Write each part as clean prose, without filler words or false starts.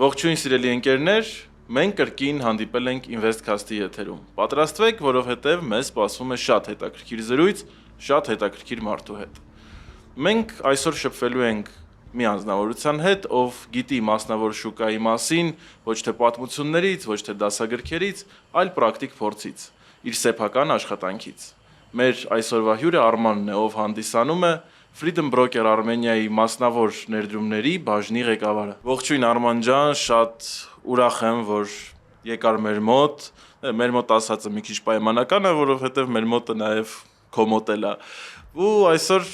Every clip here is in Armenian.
Ողջույն սիրելի ընկերներ, մենք կրկին հանդիպել ենք Investcast-ի եթերում։ Պատրաստվեք, որովհետև մեզ սպասվում է շատ հետաքրքիր զրույց, շատ հետաքրքիր մարդու հետ։ Մենք այսօր շփվելու ենք մի անձնավորության հետ, ով գիտի մասնավոր շուկայի մասին, ոչ թե պատմություններից, ոչ թե դասագրքերից, այլ պրակտիկ փորձից, իր սեփական աշխատանքից։ Մեր այսօրվա հյուրը Արմանն է, ով հանդիսանում է Freedom Broker Armenia-ի մասնավոր ներդրումների բաժնի ղեկավարը։ Ողջույն Արման ջան, շատ ուրախ եմ, որ եկար մեր մոտ ասածը մի քիչ պայմանական է, որովհետև մեր մոտը նաև քո մոտ էլ է։ Ու այսօր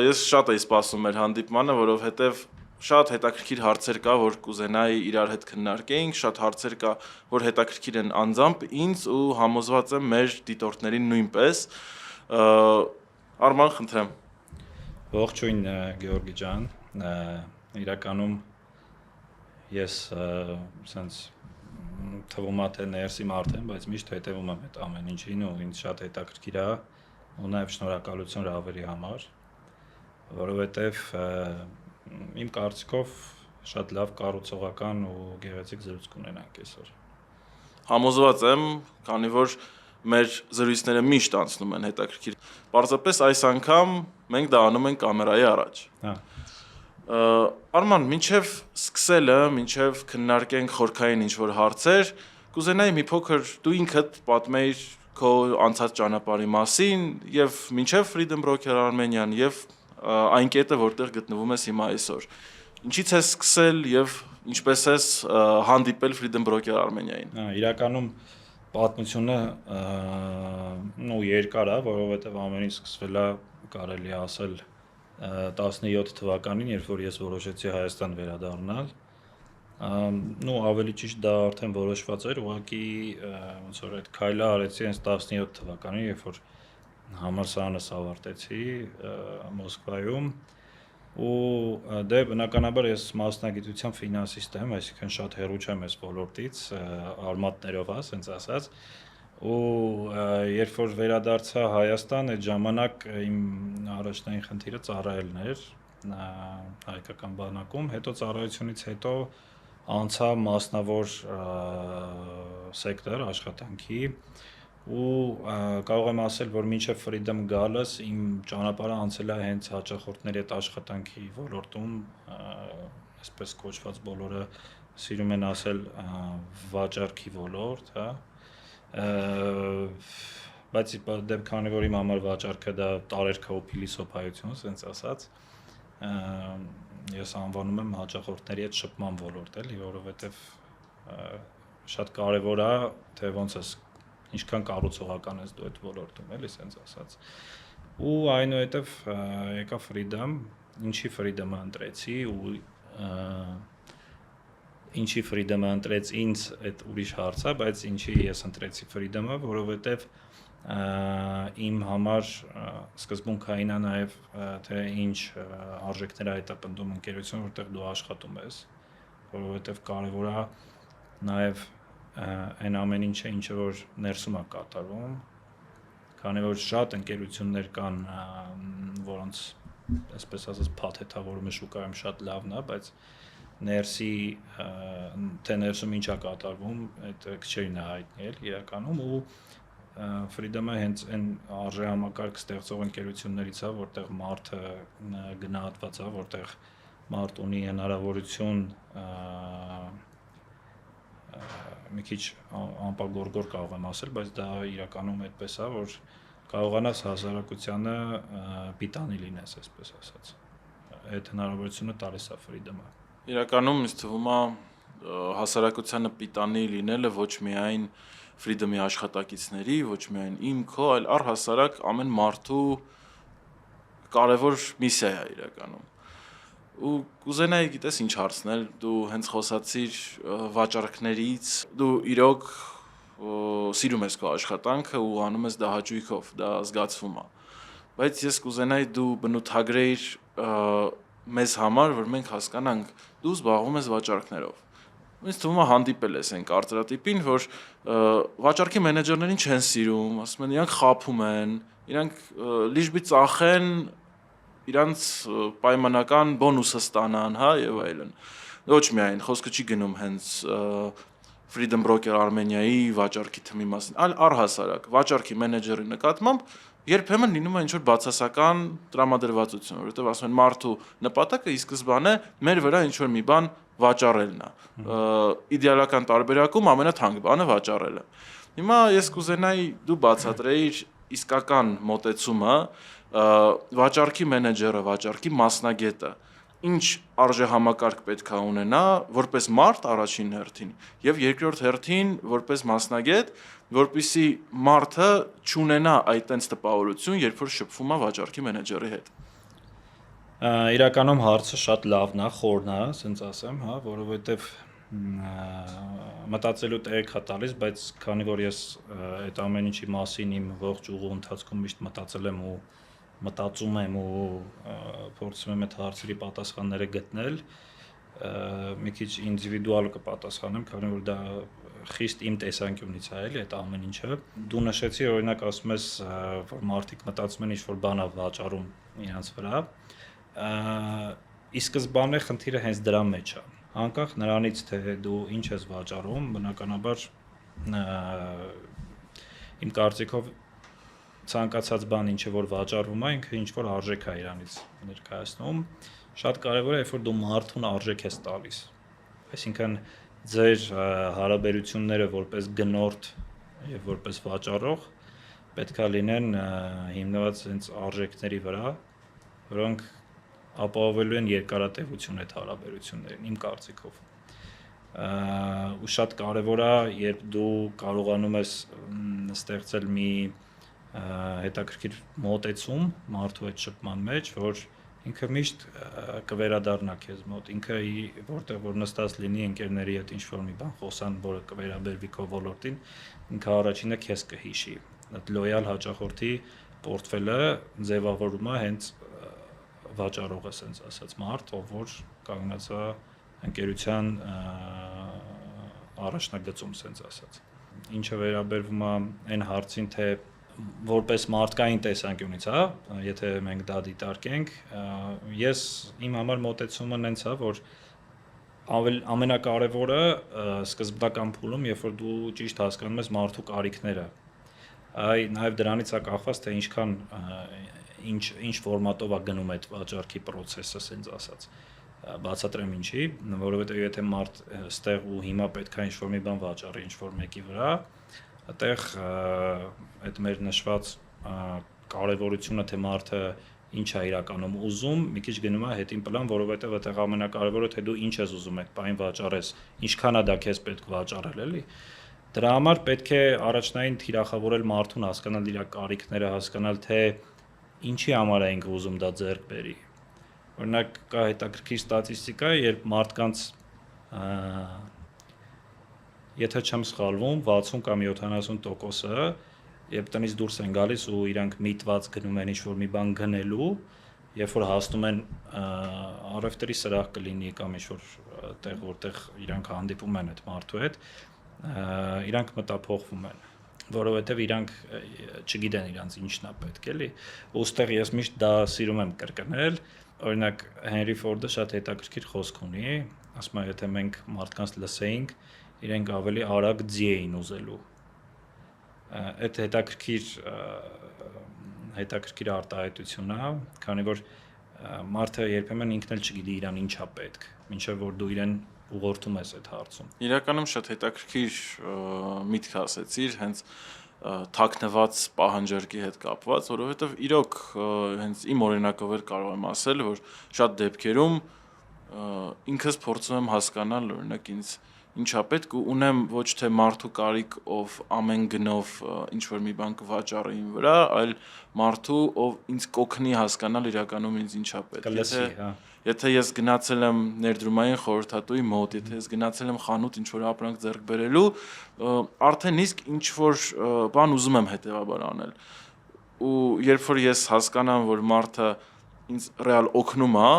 ես շատ էի սպասում մեր հանդիպմանը, որովհետև շատ հետաքրքիր հարցեր կա, որ կուզենայի իրար հետ քննարկեինք, շատ հարցեր կա, որ հետաքրքիր են անձամբ ինձ ու համոզված եմ մեր դիտորդներին նույնպես։ Արման, խնդրեմ։ Ողջույն Գեորգի ջան, իրականում ես սենց թվում է թե ներսի մարդ եմ, բայց միշտ հետևում եմ այդ ամեն ինչին ու ինձ շատ հետաքրքիր է ու նաև շնորհակալություն Ռավերի համար, որովհետև իմ կարծիքով շատ լավ կառուցողական ու գեղեցիկ զրույց կունենանք այսօր։ Համոզված եմ, քանի որ մեր զրույցները միշտ անցնում են հետաքրքիր։ Պարզապես այս անգամ մենք դա անում ենք կամերայի առաջ։ Արման, մինչև սկսելը, մինչև քննարկենք խորքային ինչ-որ հարցեր, կուզենայի մի փոքր դու ինքդ պատմեիր քո անցած ճանապարհի մասին եւ մինչև Freedom Broker Armenia-ն եւ այն կետը, որտեղ գտնվում ես հիմա այսօր։ Ինչից ես սկսել եւ ինչպես ես հանդիպել Freedom Broker Armenia-ին։ Իրականում պատմությունը երկար է, որովհետև ամեն ինչ սկսվել է, կարելի է ասել 17 թվականին, երբ որ ես որոշեցի Հայաստան վերադառնալ։ Ավելի ճիշտ դա արդեն որոշված էր, ուղղակի ոնց որ այդ քայլը արեցի հենց 17 թվականին, երբ որ համալսարանս ավարտեցի Մոսկվայում ու դե բնականաբար ես մասնագիտությամբ ֆինանսիստ եմ, այսինքն շատ հեռու չեմ այս ոլորտից, արմատներով ասենց ասած, ու երբ որ վերադարձա Հայաստան, այդ ժամանակ իմ առաջնային խնդիրը ծառայելն էր հայկական բանակում, հետո ծառայությունից հետո անցա մասնավոր սեկտոր աշխատանքի ու կարող եմ ասել, որ մինչև Freedom գալս իմ ճանապարհը անցել է հենց հաճախորդների հետ աշխատանքի ոլորտում, այսպես կոչված բոլորը սիրում են ասել վաճառքի ոլորտ, հա, բայց դեպ քանի որ իմ համար վաճառքը դա տարերքա ու փիլիսոփայություն, ասենց ասած, ես անվանում եմ հաճախորդների հետ շփման ոլորտ, էլի, որովհետև շատ կարևոր է, թե ոնց ես ինչքան կառուցողական ես դու այդ ոլորտում, էլի, ասենց ասած։ Ու այնուհետև եկա Freedom, ինչի Freedom-ը ընտրեցի ու ինչի Freedom-ը ընտրեց ինձ, այդ ուրիշ հարց է, բայց ինչի ես ընտրեցի Freedom-ը, որովհետև իմ համար սկզբունքային է նաև թե ինչ արժեքներ է հետապնդում ընկերությունը, որտեղ դու աշխատում ես, որովհետև կարևոր է նաև այն ամեն ինչը, ինչը որ ներսում է կատարվում, քանի որ շատ ընկերություններ կան, որոնց, այսպես ասած, փաթեթավորումը շուկայում շատ լավն է, բայց ներսի, թե ներսում ինչ է կատարվում, այդ քչերին է հայտնի իրականում ու Freedom-ը հենց այն արժեհամակարգ ստեղծող ընկերություններից է, որտեղ մարդը գնահատված է, որտեղ մարդ ունի հնարավորություն մի քիչ անպագորգոր կարող եմ ասել, բայց դա իրականում այդպես է, որ կարողանաս հասարակությանը պիտանի լինես, այսպես ասած։ Այդ հնարավորությունը տալիս է Freedom-ը։ Իրականում ինձ թվում է հասարակությանը պիտանի լինելը ոչ միայն Freedom-ի աշխատակիցների, ոչ միայն իմ, քո, այլ առհասարակ ամեն մարդու կարևոր միսիա է իրականում։ Ու կուզենայի գիտես ինչ հարցնել, դու հենց խոսացիր վաճառքներից, դու իրոք սիրում ես քո աշխատանքը ու անում ես դա հաճույքով, դա զգացվում է։ Բայց ես կուզենայի դու բնութագրեիր մեզ համար, որ մենք հասկանանք, դու զբաղվում ես վաճառքներով։ Ինձ թվում է հանդիպել ես այն կարծրատիպին, որ վաճառքի մենեջերներին չեն սիրում, ասում են իրանք խափում են, իրանք լիժբի ծախեն, իրանց պայմանական բոնուսը ստանան, հա, եւ այլն։ Ոչ միայն խոսքը չի գնում հենց Freedom Broker Armenia-ի վաճառքի թմի մասին, այլ առհասարակ վաճառքի մենեջերի նկատմամբ երբեմն լինում է ինչ-որ բացասական տրամադրվածություն, որովհետև ասում են մարդու նպատակը ի սկզբանե մեր վրա ինչ-որ մի բան վաճառելն է։ Իդեալական տարբերակում ամենաթանկ բանը վաճառելը։ Հիմա ես կուզենայի դու բացատրեիր իսկական մոտեցումը, վաճառքի մենեջերը, վաճառքի մասնագետը ինչ արժեհամակարգ պետք է ունենա որպես մարդ առաջին հերթին եւ երկրորդ հերթին որպես մասնագետ, որպիսի մարդը չունենա այդ տենց տպավորություն, երբ որ շփվում է վաճառքի մենեջերի հետ։ Իրականում հարցը շատ լավն է, խորն է, ասենց ասեմ, հա, որովհետեւ մտածելու տեղ է տալիս, բայց քանի որ ես այդ ամեն ինչի մասին իմ ողջ ուղու ընթացքում միշտ մտածել եմ ու մտածում եմ ու փորձում եմ այդ հարցերի պատասխանները գտնել, մի քիչ ինդիվիդուալ կպատասխանեմ, քանի որ դա խիստ իմ տեսանկյունից է, էլի այդ ամեն ինչը։ Դու նշեցի, օրինակ ասում ես, որ մարդիկ մտածում են ինչ-որ բան է վաճառում իրենց վրա։ Ի սկզբանե խնդիրը հենց դրա մեջ է։ Անկախ նրանից, թե դու ինչ ես վաճառում, բնականաբար իմ կարծիքով ցանկացած բան, ինչը որ վաճառվում է, ինքը ինչ-որ արժեք է իրանից ներկայացնում։ Շատ կարևոր է, երբ որ դու մարդուն արժեք ես տալիս։ Այսինքն ձեր հարաբերությունները որպես գնորդ եւ որպես վաճառող պետք է լինեն հիմնված հենց արժեքների վրա, որոնք ապահովելու են երկարատևություն այդ հարաբերություններին, իմ կարծիքով։ Ու շատ կարևոր է, երբ դու կարողանում ես ստեղծել մի հետաքրքիր մոտեցում մարդու այդ շփման մեջ, որ ինքը միշտ կվերադառնա քեզ մոտ, ինքը որտեղ որ նստած լինի ընկերների հետ ինչ-որ մի բան խոսան, որը կվերաբերվի քո ոլորտին, ինքը առաջինը քեզ կհիշի։ Այդ լոյալ հաճախորդի պորտֆելը ձևավորում է հենց վաճառողը, ասենց ասած, մարդ, ով որ կանգնած է ընկերության առաջնագծում, ասենց ասած։ Ինչը վերաբերվում է այն հարցին, թե որպես մարդկային տեսանկյունից, հա, եթե մենք դա դիտարկենք, ես իմ համար մոտեցումն հենց է, որ ամենակարևորը սկզբնական փուլում, երբ որ դու ճիշտ հասկանում ես մարդու կարիքները, նաև դրանից է կախված, թե ինչքան ինչ ֆորմատով է գնում այդ վաճառքի process-ը, ասենց ասած։ Բացատրեմ ինչի, որովհետև եթե մարդ ստեղ ու հիմա պետք է ինչ-որ մի բան վաճառի ինչ-որ մեկի վրա, այդտեղ այդ մեր նշված կարևորությունը, թե մարդը ինչ է իրականում ուզում, մի քիչ գնում է հետին պլան, որովհետև այդտեղ ամենակարևորը թե դու ինչ ես ուզում այդ բանին վաճառես, ինչքան է դա քեզ պետք վաճառել, էլի։ Դրա համար պետք է առաջնային թիրախավորել մարդուն, հասկանալ իր կարիքները, հասկանալ թե ինչի համար է ինքը ուզում դա ձեռք բերի։ Օրինակ կա հետաքրքիր ստատիստիկա, երբ մարդկանց եթե չեմ սխալվում, 60 կամ 70%-ը, երբ տնից դուրս են գալիս ու իրանք միտված գնում են ինչ-որ մի բան գնելու, երբ որ հասնում են առևտրի սրահ կլինի կամ ինչ-որ տեղ, որտեղ իրանք հանդիպում են այդ մարդու հետ, իրանք մտափոխվում են, որովհետև իրանք չգիտեն իրանց ինչն է պետք, էլի։ Ու ստեղ ես միշտ դա սիրում եմ կրկնել, օրինակ Հենրի Ֆորդը շատ հետաքրքիր խոսք ունի, ասում է, եթե մենք մարդկանց լսեինք, իրենք ավելի արագ ձի էին ուզելու։ Այդ հետաքրքիր արտահայտություն է, քանի որ մարդը երբեմն ինքն էլ չգիտի իրան ինչ է պետք, մինչև որ դու իրեն ուղղորդում ես այդ հարցում։ Իրականում շատ հետաքրքիր միտք ասեցիր, հենց թաքնված պահանջարկի հետ կապված, որովհետև իրոք հենց իմ օրինակով էլ կարող եմ ասել, որ շատ դեպքերում ինքս փորձում եմ հասկանալ, օրինակ ինձ ինչա պետք ու ունեմ ոչ թե մարդու կարիք, ով ամեն գնով ինչ-որ մի բան կվաճառի իմ վրա, այլ մարդու, ով ինձ կօգնի հասկանալ իրականում ինձ ինչա պետք։ Եթե ես գնացել եմ ներդրումային խորհրդատուի մոտ, եթե ես գնացել եմ խանութ ինչ-որ ապրանք ձեռք բերելու, արդեն իսկ ինչ-որ բան ուզում եմ հետևաբար անել։ Ու երբ որ ես հասկանամ, որ մարդը ինձ ռեալ օգնում է,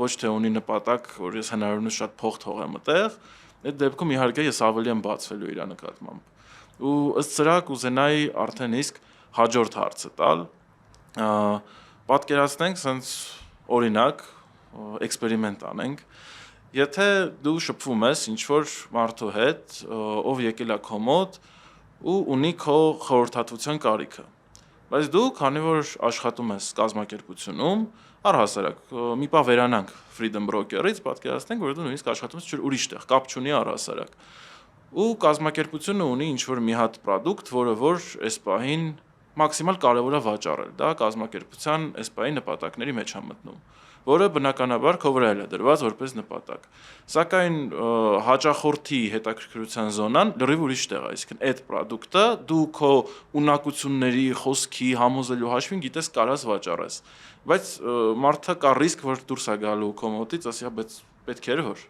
ոչ թե ունի նպատակ, որ ես հնարավորինս շատ փող թողեմ այդտեղ, Այդ դեպքում իհարկե ես ավելի եմ բացվելու իր նկատմամբ։ Ու ըստ սրա կուզենայի արդեն իսկ հաջորդ հարցը տալ։ Պատկերացնենք sense օրինակ էքսպերիմենտ անենք։ Եթե դու շփվում ես ինչ-որ մարդու հետ, ով եկել է քո մոտ ու ունի քո խորհրդատվության կարիքը։ Բայց դու, քանի որ աշխատում ես կազմակերպությունում, առհասարակ մի պահ վերանանք Freedom Broker-ից, պատկերացնենք, որ դու նույնիսկ աշխատում ես ուրիշ տեղ, կապ չունի առհասարակ։ Ու կազմակերպությունը ունի ինչ-որ մի հատ product, որը որ այս պահին մաքսիմալ կարևոր է վաճառել, դա կազմակերպության այս պահի նպատակների մեջ է մտնում, որը բնականաբար քո վրա է դրված որպես նպատակ։ Սակայն հաճախորդի հետաքրքրության զոնան լրիվ ուրիշ տեղ է, այսինքն այդ product-ը դու քո ունակությունների, խոսքի, համոզելու հաշվին գիտես կարաս վաճառես։ Բայց մարդը կա ռիսկ, որ դուրս է գալու քո մոտից, ասի, բայց պետք էր որ։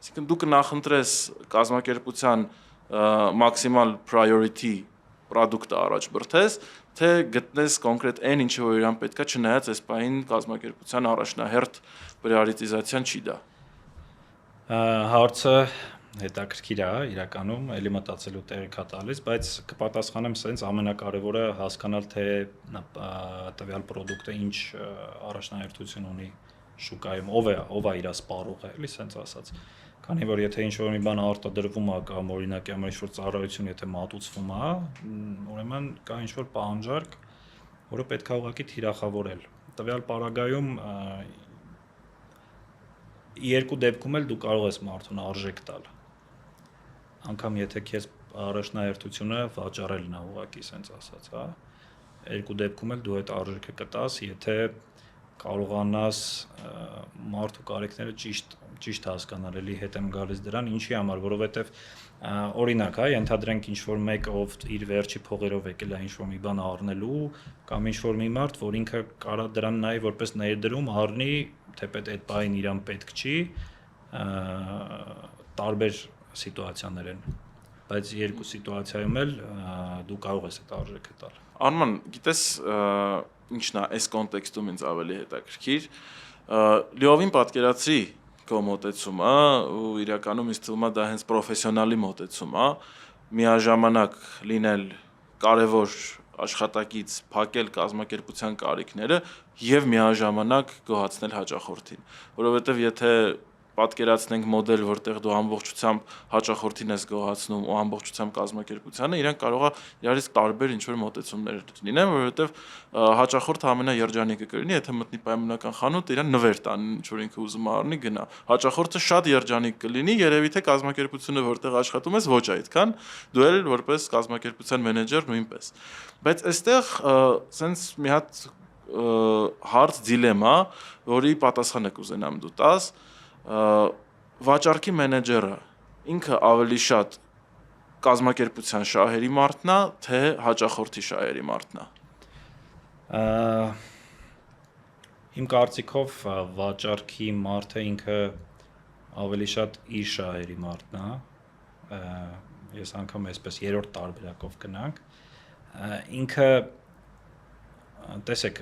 Այսինքն դու կնախընտրես կազմակերպության մաքսիմալ priority product-ը առաջ բրթես, թե գտնես կոնկրետ այն ինչը որ իրան պետքա, չնայած այս պահին կազմակերպության առաջնահերթ պրիորիտիզացիան չի դա։ Հարցը հետաքրքիր է, իրականում էլի մտածելու տեղի կա տալիս, բայց կպատասխանեմ սենց ամենակարևորը հասկանալ, թե տվյալ product-ը ինչ առաջնահերթություն ունի շուկայում, ով է իր սպառողը, էլի սենց ասած։ Քանի որ եթե ինչ-որ մի բան արտադրվում է կամ օրինակի համար ինչ-որ ծառայություն եթե մատուցվում է, ուրեմն կա ինչ-որ պահանջարկ, որը պետք է ուղղակի թիրախավորել։ Տվյալ պարագայում երկու դեպքում էլ դու կարող ես մարդուն արժեք տալ։ Անկամ եթե քեզ առաջնահերթությունը վաճառելն է ուղղակի սենց ասած, հա։ Երկու դեպքում էլ դու այդ արժեքը կտաս, եթե կարողանաս մարդու կարիքները ճիշտ հասկանալ, էլի հետ եմ գալիս դրան, ինչի համար, որովհետև օրինակ, հա, ենթադրենք ինչ-որ մեկ ով իր վերջի փողերով եկել է ինչ-որ մի բան առնելու, կամ ինչ-որ մի մարդ, որ ինքը կարա դրան նայի որպես ներդրում առնի, թեպետ այդ բային իրան պետք չի, տարբեր սիտուացիաներ են, բայց երկու սիտուացիայում էլ դու կարող ես այդ արժեքը տալ։ Արման, գիտես, ինչն է այս կոնտեքստում ինձ ավելի հետաքրքիր, լիովին պատկերացրի քո մոտեցումը ու իրականում ինձ թվում է դա հենց պրոֆեսիոնալի մոտեցում է, միաժամանակ լինել կարևոր աշխատակից փակել կազմակերպության կարիքները եւ միաժամանակ գոհացնել հաճախորդին, որովհետեւ եթե պատկերացնենք մոդել, որտեղ դու ամբողջությամբ հաճախորդին ես գոհացնում ու ամբողջությամբ կազմակերպությանը, իրենք կարող է իրարից տարբեր ինչ-որ մոտեցումներ լինեն, որովհետև հաճախորդը ամենաերջանիկը կլինի, եթե մտնի պայմանական խանութ, իրան նվեր տան, ինչ-որ ինքը ուզում է առնի, գնա։ Հաճախորդը շատ երջանիկ կլինի, երևի թե կազմակերպությունը, որտեղ աշխատում ես, ոչ այդքան, դու էլ որպես կազմակերպության մենեջեր նույնպես։ Բայց այստեղ սենց մի հատ հարց դիլեմա, որի պատասխանը կուզենամ դու տաս, վաճառքի մենեջերը ինքը ավելի շատ կազմակերպության շահերի մարդն է, թե հաճախորդի շահերի մարդն է։ Իմ կարծիքով վաճառքի մարդը ինքը ավելի շատ իր շահերի մարդն է։ Ես անգամ այսպես երրորդ տարբերակով գնանք։ Ինքը տեսեք,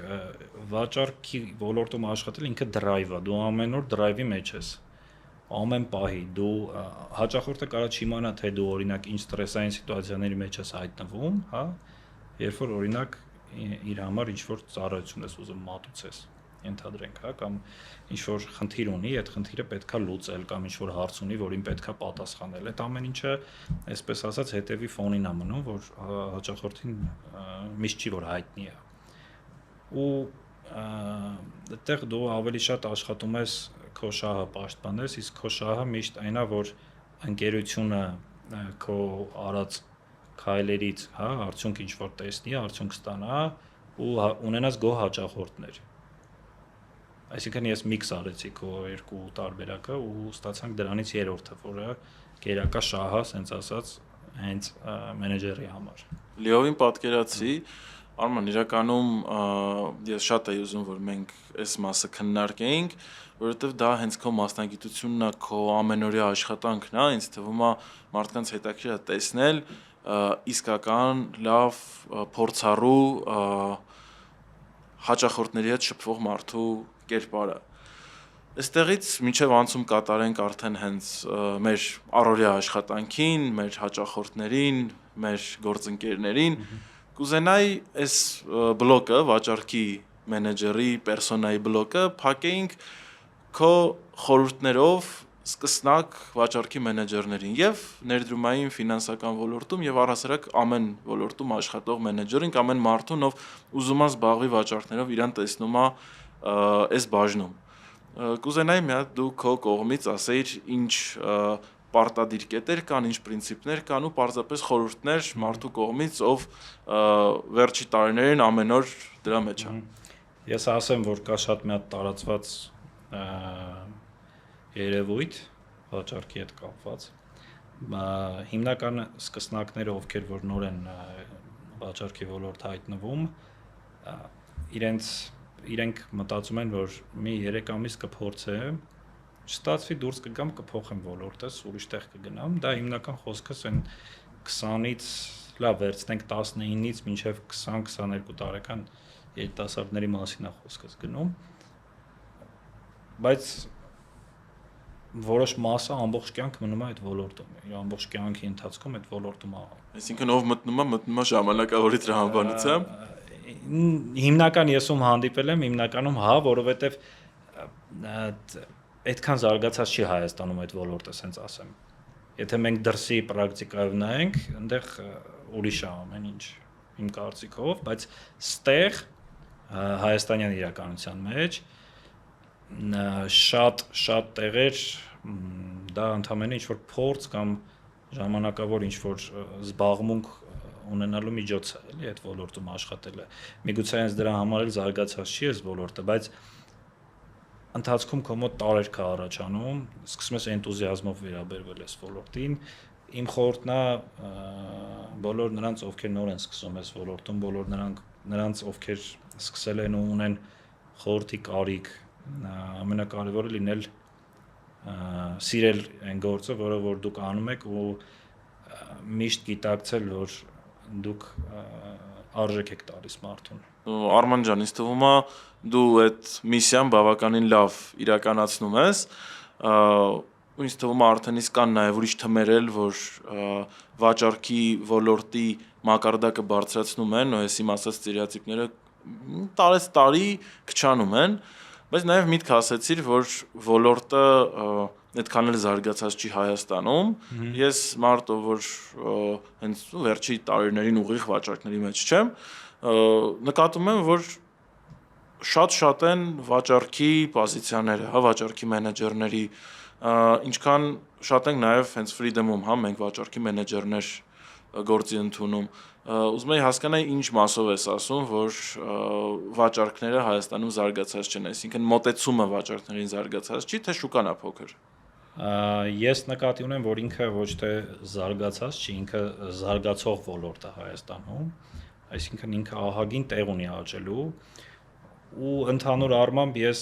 վաճառքի ոլորտում աշխատել ինքը դրայվ է, դու ամեն օր դրայվի մեջ ես, ամեն պահի, դու հաճախորդը կարա չիմանա, թե դու օրինակ ինչ ստրեսային սիտուացիաների մեջ ես հայտնվում, հա, երբ որ օրինակ իր համար ինչ-որ ծառայություն ես ուզում մատուցես, ենթադրենք, հա, կամ ինչ-որ խնդիր ունի, այդ խնդիրը պետքա լուծել, կամ ինչ-որ հարց ունի, որին պետքա պատասխանել, այդ ամեն ինչը, այսպես ասած, հետևի ֆոնին է մնում, որ հաճախորդին միշտ չի, որ հայտնի է։ Ու այդտեղ դու ավելի շատ աշխատում ես քո շահը պաշտպանես, իսկ քո շահը միշտ այն է, որ ընկերությունը քո արած քայլերից, հա, արդյունք ինչ-որ տեսնի, արդյունք ստանա ու ունենաս գոհ հաճախորդներ։ Այսինքն ես միքս արեցի քո երկու տարբերակը ու ստացանք դրանից երրորդը, որը գերակա շահը, ասենց ասած, հենց մենեջերի համար։ Լիովին պատկերացի, Արման, իրականում ես շատ էի ուզում, որ մենք այս մասը քննարկեինք, որովհետև դա հենց քո մասնագիտությունն է, քո ամենօրյա աշխատանքն է, ինձ թվում է մարդկանց հետաքրքիր է տեսնել իսկական լավ փորձառու հաճախորդների հետ շփվող մարդու կերպարը։ Այստեղից մինչև անցում կատարենք արդեն հենց մեր առօրյա աշխատանքին, մեր հաճախորդներին, մեր գործընկերներին, կուզենայի այս բլոկը, վաճառքի մենեջերի, պերսոնայի բլոկը փակեինք քո խորհուրդներով սկսնակ վաճառքի մենեջերներին եւ ներդրումային ֆինանսական ոլորտում եւ առհասարակ ամեն ոլորտում աշխատող մենեջերին կամ ամեն մարդուն, ով ուզում է զբաղվի վաճառքներով, իրան տեսնում է այս բաժնում։ Կուզենայի մի հատ դու քո կողմից ասեիր ինչ պարտադիր կետեր կան, ինչ պրինցիպներ կան ու պարզապես խորհուրդներ մարդու կողմից, ով վերջի տարիներին ամեն օր դրա մեջ է։ Ես ասեմ, որ կա շատ մի հատ տարածված երևույթ վաճառքի հետ կապված։ Հիմնական սկսնակները, ովքեր որ նոր են վաճառքի ոլորտ հայտնվում, իրենք մտածում են, որ մի 3 ամիս կփորձեմ, չստացվի դուրս կգամ, կփոխեմ ոլորտս, ուրիշ տեղ կգնամ, դա հիմնական խոսքս այն 20-ից, լավ, վերցնենք 19-ից մինչև 20-22 տարեկան երիտասարդների մասին է խոսքս գնում, բայց որոշ մասը ամբողջ կյանք մնում է այդ ոլորտում, իր ամբողջ կյանքի ընթացքում այդ ոլորտում է։ Այսինքն ով մտնում է ժամանակավորի տրամաբանությամբ։ Հիմնական ես ում հանդիպել եմ, հիմնականում հա, որովհետև այդքան զարգացած չի Հայաստանում այդ ոլորտը, ասենց ասեմ։ Եթե մենք դրսի պրակտիկայով նայենք, այնտեղ ուրիշ է ամեն ինչ իմ կարծիքով, բայց ստեղ հայաստանյան իրականության մեջ շատ տեղեր դա ընդհանրապես ինչ որ փորձ կամ ժամանակավոր ինչ որ զբաղմունք ունենալու միջոց է, էլի այդ ոլորտում աշխատելը։ Միգուցե հենց դրա համար էլ զարգացած չի այս ոլորտը, բայց ընթացքում քո մոտ տարեր կա առաջանում, սկսում ես էնտուզիազմով վերաբերվել այս ոլորտին։ Իմ խորհուրդն է բոլոր նրանց, ովքեր նոր են սկսում այս ոլորտում, բոլոր նրանց, ովքեր սկսել են ու ունեն խորհրդի կարիք, ամենակարևորը լինել սիրել այն գործը, որը որ դուք անում եք ու միշտ գիտակցել, որ դուք արժեք եք տալիս մարդուն։ Արման ջան, ինձ թվում է դու այդ միսիան բավականին լավ իրականացնում ես, ու ինձ թվում է արդեն իսկ կան նաև ուրիշ թմերել, որ վաճառքի ոլորտի մակարդակը բարձրացնում են, ու ես իմ ասած ստերեոտիպները տարեց տարի քչանում են, բայց նաև միտք ասեցիր, որ ոլորտը այդքան էլ զարգացած չի Հայաստանում։ Ես մարդը, որ հենց վերջի տարիներին ուղիղ վաճառքների մեջ չեմ, նկատում եմ, որ շատ են վաճառքի պոզիցիաները, հա, վաճառքի մենեջերների, ինչքան շատ ենք նաև հենց Freedom-ում, հա, մենք վաճառքի մենեջերներ գործի ընդունում։ Ուզում եի հասկանալ ինչ մասով ես ասում, որ վաճառքները Հայաստանում զարգացած չեն, այսինքն մոտեցումը վաճառքներին զարգացած չի, թե շուկան է փոքր։ Ես նկատի ունեմ, որ ինքը ոչ թե զարգացած չի, ինքը զարգացող ոլորտ է Հայաստանում, այսինքն ինքը ահագին տեղ ունի աճելու ու ընդհանուր առմամբ ես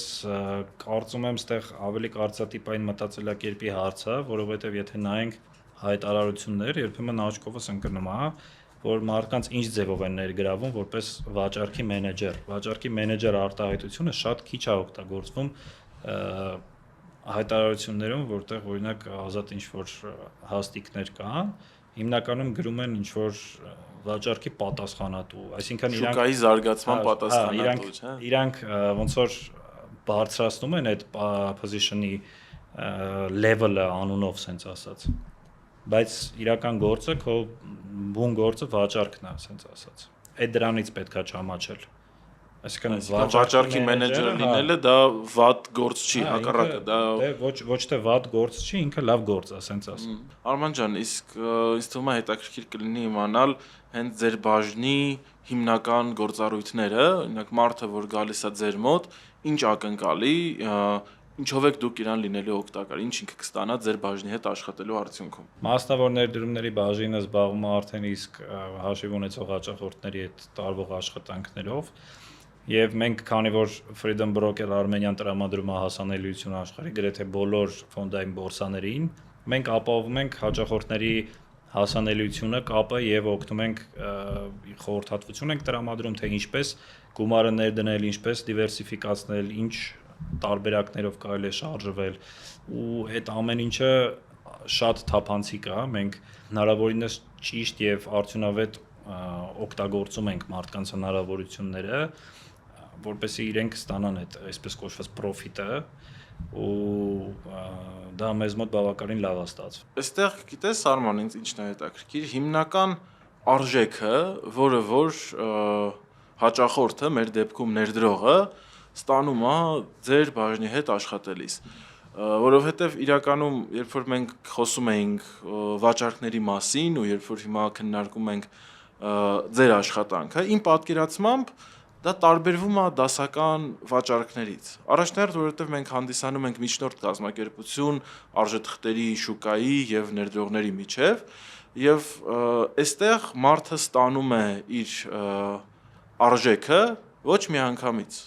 կարծում եմ, ստեղ ավելի կարծրատիպային մտածելակերպի հարց է, որովհետև եթե նայենք հայտարարություններ, երբեմն աչքովս ընկնում է, որ մարդկանց ինչ ձևով են ներգրավում որպես վաճառքի մենեջեր։ Վաճառքի մենեջեր արտահայտությունը շատ քիչ է օգտագործվում հայտարարություններում, որտեղ օրինակ ազատ ինչ որ հաստիկներ կան, հիմնականում գրում են ինչ որ վաճառքի պատասխանատու, այսինքն շուկայի զարգացման պատասխանատու, չէ՞։ Իրանք ոնց որ բարձրացնում են այդ position-ի level-ը անունով, sense ասած։ Բայց իրական գործը քո բուն գործը վաճառքն է, sense ասած։ Այդ դրանից պետքա չամաչել։ Այսինքն վաճառքի մենեջերը լինելը դա վատ գործ չի, հակառակը դա ոչ թե վատ գործ չի, ինքը լավ գործ է, sense ասած։ Արման ջան, իսկ ինձ թվում է հետաքրքիր կլինի իմանալ հենց ձեր բաժնի հիմնական գործառույթները, օրինակ մարդը, որ գալիս է ձեր մոտ, ինչ ակնկալի, ինչով եք դուք իրան լինելու օգտակար, ինչ ինքը կստանա ձեր բաժնի հետ աշխատելու արդյունքում։ Մասնավոր ներդրումների բաժինը զբաղվում է արդեն իսկ հաշիվ ունեցող հաճախորդների հետ տարվող աշխատանքներով, եւ մենք, քանի որ Freedom Broker Armenian տրամադրում է հասանելիություն աշխարհի գրեթե բոլոր ֆոնդային բորսաներին, մենք ապահովում ենք հաճախորդների հասանելիությունը, կապը եւ օգնում ենք խորհրդատվություն ենք տրամադրում, թե ինչպես գումարը ներդնել, ինչպես դիվերսիֆիկացնել, ինչ տարբերակներով կարելի է շարժվել ու այդ ամեն ինչը շատ թափանցիկ է, մենք հնարավորինս ճիշտ եւ արդյունավետ օգտագործում ենք մարդկանց հնարավորությունները, որպեսզի իրենք ստանան այդ այսպես կոչված պրոֆիտը ու դա մեզ մոտ բավականին լավ է ստացվում։ Այստեղ գիտես Արման, ինձ ինչն է հետաքրքիր, հիմնական արժեքը, որը որ հաճախորդը, մեր դեպքում ներդրողը ստանում է ձեր բաժնի հետ աշխատելիս, որովհետև իրականում երբ որ մենք խոսում էինք վաճառքների մասին ու երբ որ հիմա քննարկում ենք ձեր աշխատանքը, իմ պատկերացմամբ դա տարբերվում է դասական վաճառքներից։ Առաջնահերթ, որովհետև մենք հանդիսանում ենք միջնորդ կազմակերպություն արժեթղթերի շուկայի եւ ներդրողների միջև, եւ այստեղ մարդը ստանում է իր արժեքը ոչ միանգամից։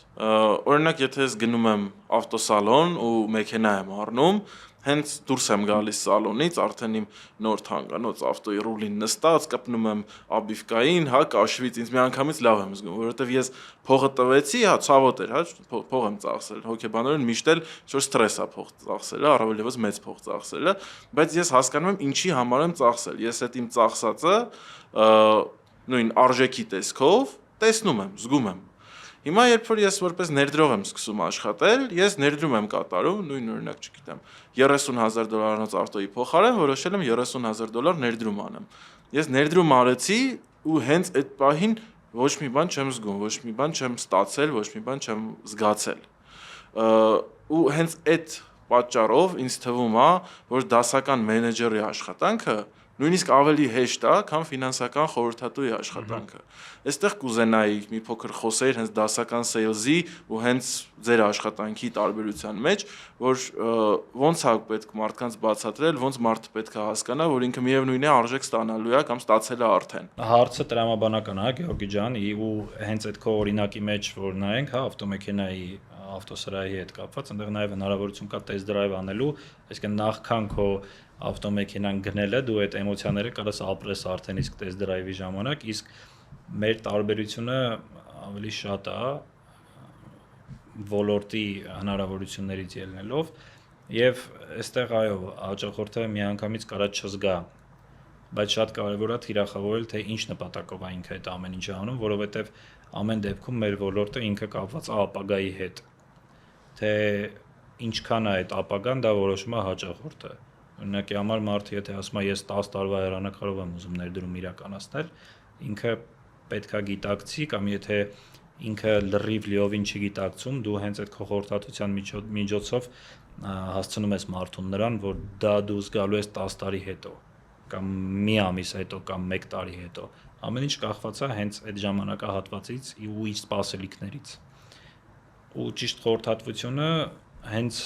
Օրինակ, եթե ես գնում եմ ավտոսալոն ու մեքենա եմ առնում, հենց դուրս եմ գալիս սալոնից, արդեն իմ նոր թանկանոց ավտոյի ռուլին նստած, կպնում եմ աբիվկային, կաշվից, ինձ միանգամից լավ եմ զգում, որովհետև ես փողը տվեցի, ցավոտ էր, փող եմ ծախսել, հոգեբանորեն միշտ էլ ինչ-որ ստրես է փող ծախսելը, առավել եւս մեծ փող ծախսելը, բայց ես հասկանում եմ ինչի համար եմ ծախսել։ Ես այդ իմ ծախսածը նույն արժեքի տեսքով տեսնում եմ, զգում եմ։ Հիմա երբ որ ես որպես ներդրող եմ սկսում աշխատել, ես ներդրում եմ կատարում, նույն օրինակ, չգիտեմ, $30,000 ավտոյի փոխարեն որոշել եմ $30,000 ներդրում անեմ։ Ես ներդրում արեցի ու հենց այդ պահին ոչ մի բան չեմ զգում, ոչ մի բան չեմ ստացել, ոչ մի բան չեմ զգացել։ Ու հենց այդ պատճառով ինձ թվում է, որ դասական մենեջերի աշխատանքը նույնիսկ ավելի հեշտ է, քան ֆինանսական խորհրդատուի աշխատանքը։ Այստեղ կուզենայի մի փոքր խոսեիր հենց դասական sales-ի ու հենց ձեր աշխատանքի տարբերության մեջ, որ ոնց է պետք մարդկանց բացատրել, ոնց մարդը պետք է հասկանա, որ ինքը միևնույն է արժեք ստանալու է կամ ստացել է արդեն։ Հարցը տրամաբանական է, Գեորգի ջան, ու հենց այդ քո օրինակի մեջ, որ նայենք, ավտոմեքենայի ավտոսրահի հետ կապված, այնտեղ նաև հնարավորություն կա test drive անելու, այսինքն նախքան քո ավտոմեքենան գնելը դու այդ էմոցիաները կարաս ապրես արդեն իսկ test drive-ի ժամանակ, իսկ մեր տարբերությունը ավելի շատ է ոլորտի հնարավորություններից ելնելով եւ այստեղ այո, հաճախորդը միանգամից կարա չզգա, բայց շատ կարեւոր է թիրախավորել, թե ինչ նպատակով է ինքը այդ ամեն ինչը անում, որովհետեւ ամեն դեպքում մեր ոլորտը ինքը կապված է ապագայի հետ, թե ինչքան է այդ ապագան, դա որոշում է հաճախորդը։ Օրինակի համար մարդը եթե ասում է ես 10 տարվա հեռանկարով եմ ուզում ներդրում իրականացնել, ինքը պետքա գիտակցի կամ եթե ինքը լրիվ լիովին չգիտակցում, դու հենց այդ քո խորհրդատվության միջոցով հասցնում ես մարդուն նրան, որ դա դու զգալու ես 10 տարի հետո կամ մի ամիս հետո կամ 1 տարի հետո։ Ամեն ինչ կախված է հենց այդ ժամանակահատվածից ու իր սպասելիքներից։ Ու ճիշտ խորհրդատվությունը հենց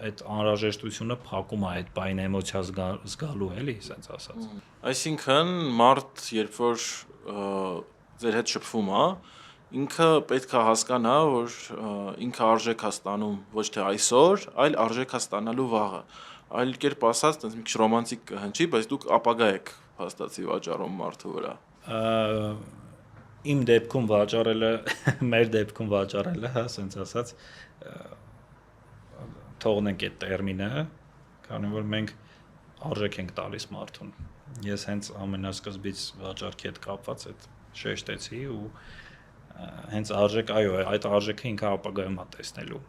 այդ անհրաժեշտությունը փակում է այդ բայն էմոցիա զգալու, էլի, ասենց ասած։ Այսինքն մարդ, երբ որ ձեր հետ շփվում է, ինքը պետք է հասկանա, որ ինքը արժեք է ստանում ոչ թե այսօր, այլ արժեք է ստանալու վաղը։ Այլ կերպ ասած, այնպես մի քիչ ռոմանտիկ կհնչի, բայց դուք ապագա եք փաստացի վաճառում մարդու վրա։ Իմ դեպքում վաճառելը, մեր դեպքում վաճառելը, հա, ասենց ասած, թողնենք այդ տերմինը, քանի որ մենք արժեք ենք տալիս մարդուն։ Ես հենց ամենասկզբից վաճառքի հետ կապված այդ շեշտեցի ու հենց արժեք, այո, այդ արժեքը ինքը ապագայում է տեսնելու։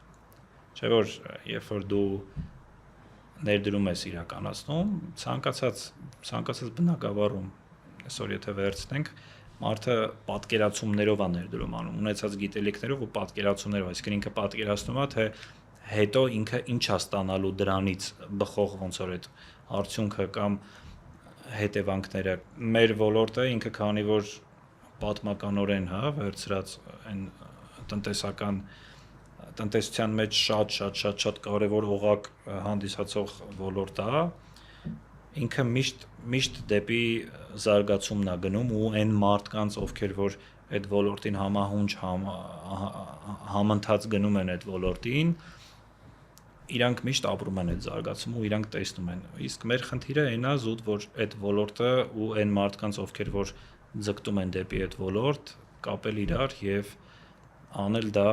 Չէ՞ որ երբ որ դու ներդրում ես իրականացնում, ցանկացած բնակավարում, այսօր եթե վերցնենք, մարդը պատկերացումներով է ներդրում անում, ունեցած գիտելիքներով ու պատկերացումներով, այսինքն ինքը պատկերացնում է, թե հետո ինքը ինչ է ստանալու դրանից բխող ոնց որ այդ արդյունքը կամ հետևանքները։ Մեր ոլորտը ինքը քանի որ պատմականորեն, հա, վերցրած այն տնտեսության մեջ շատ կարևոր օղակ հանդիսացող ոլորտ է, ինքը միշտ դեպի զարգացումն է գնում ու այն մարդկանց, ովքեր որ այդ ոլորտին համահունչ համընթաց գնում են այդ ոլորտին, իրանք միշտ ապրում են այդ զարգացումը ու իրանք տեսնում են։ Իսկ մեր խնդիրը այն է զուտ, որ այդ ոլորտը ու այն մարդկանց, ովքեր որ ձգտում են դեպի այդ ոլորտ, կապել իրար եւ անել դա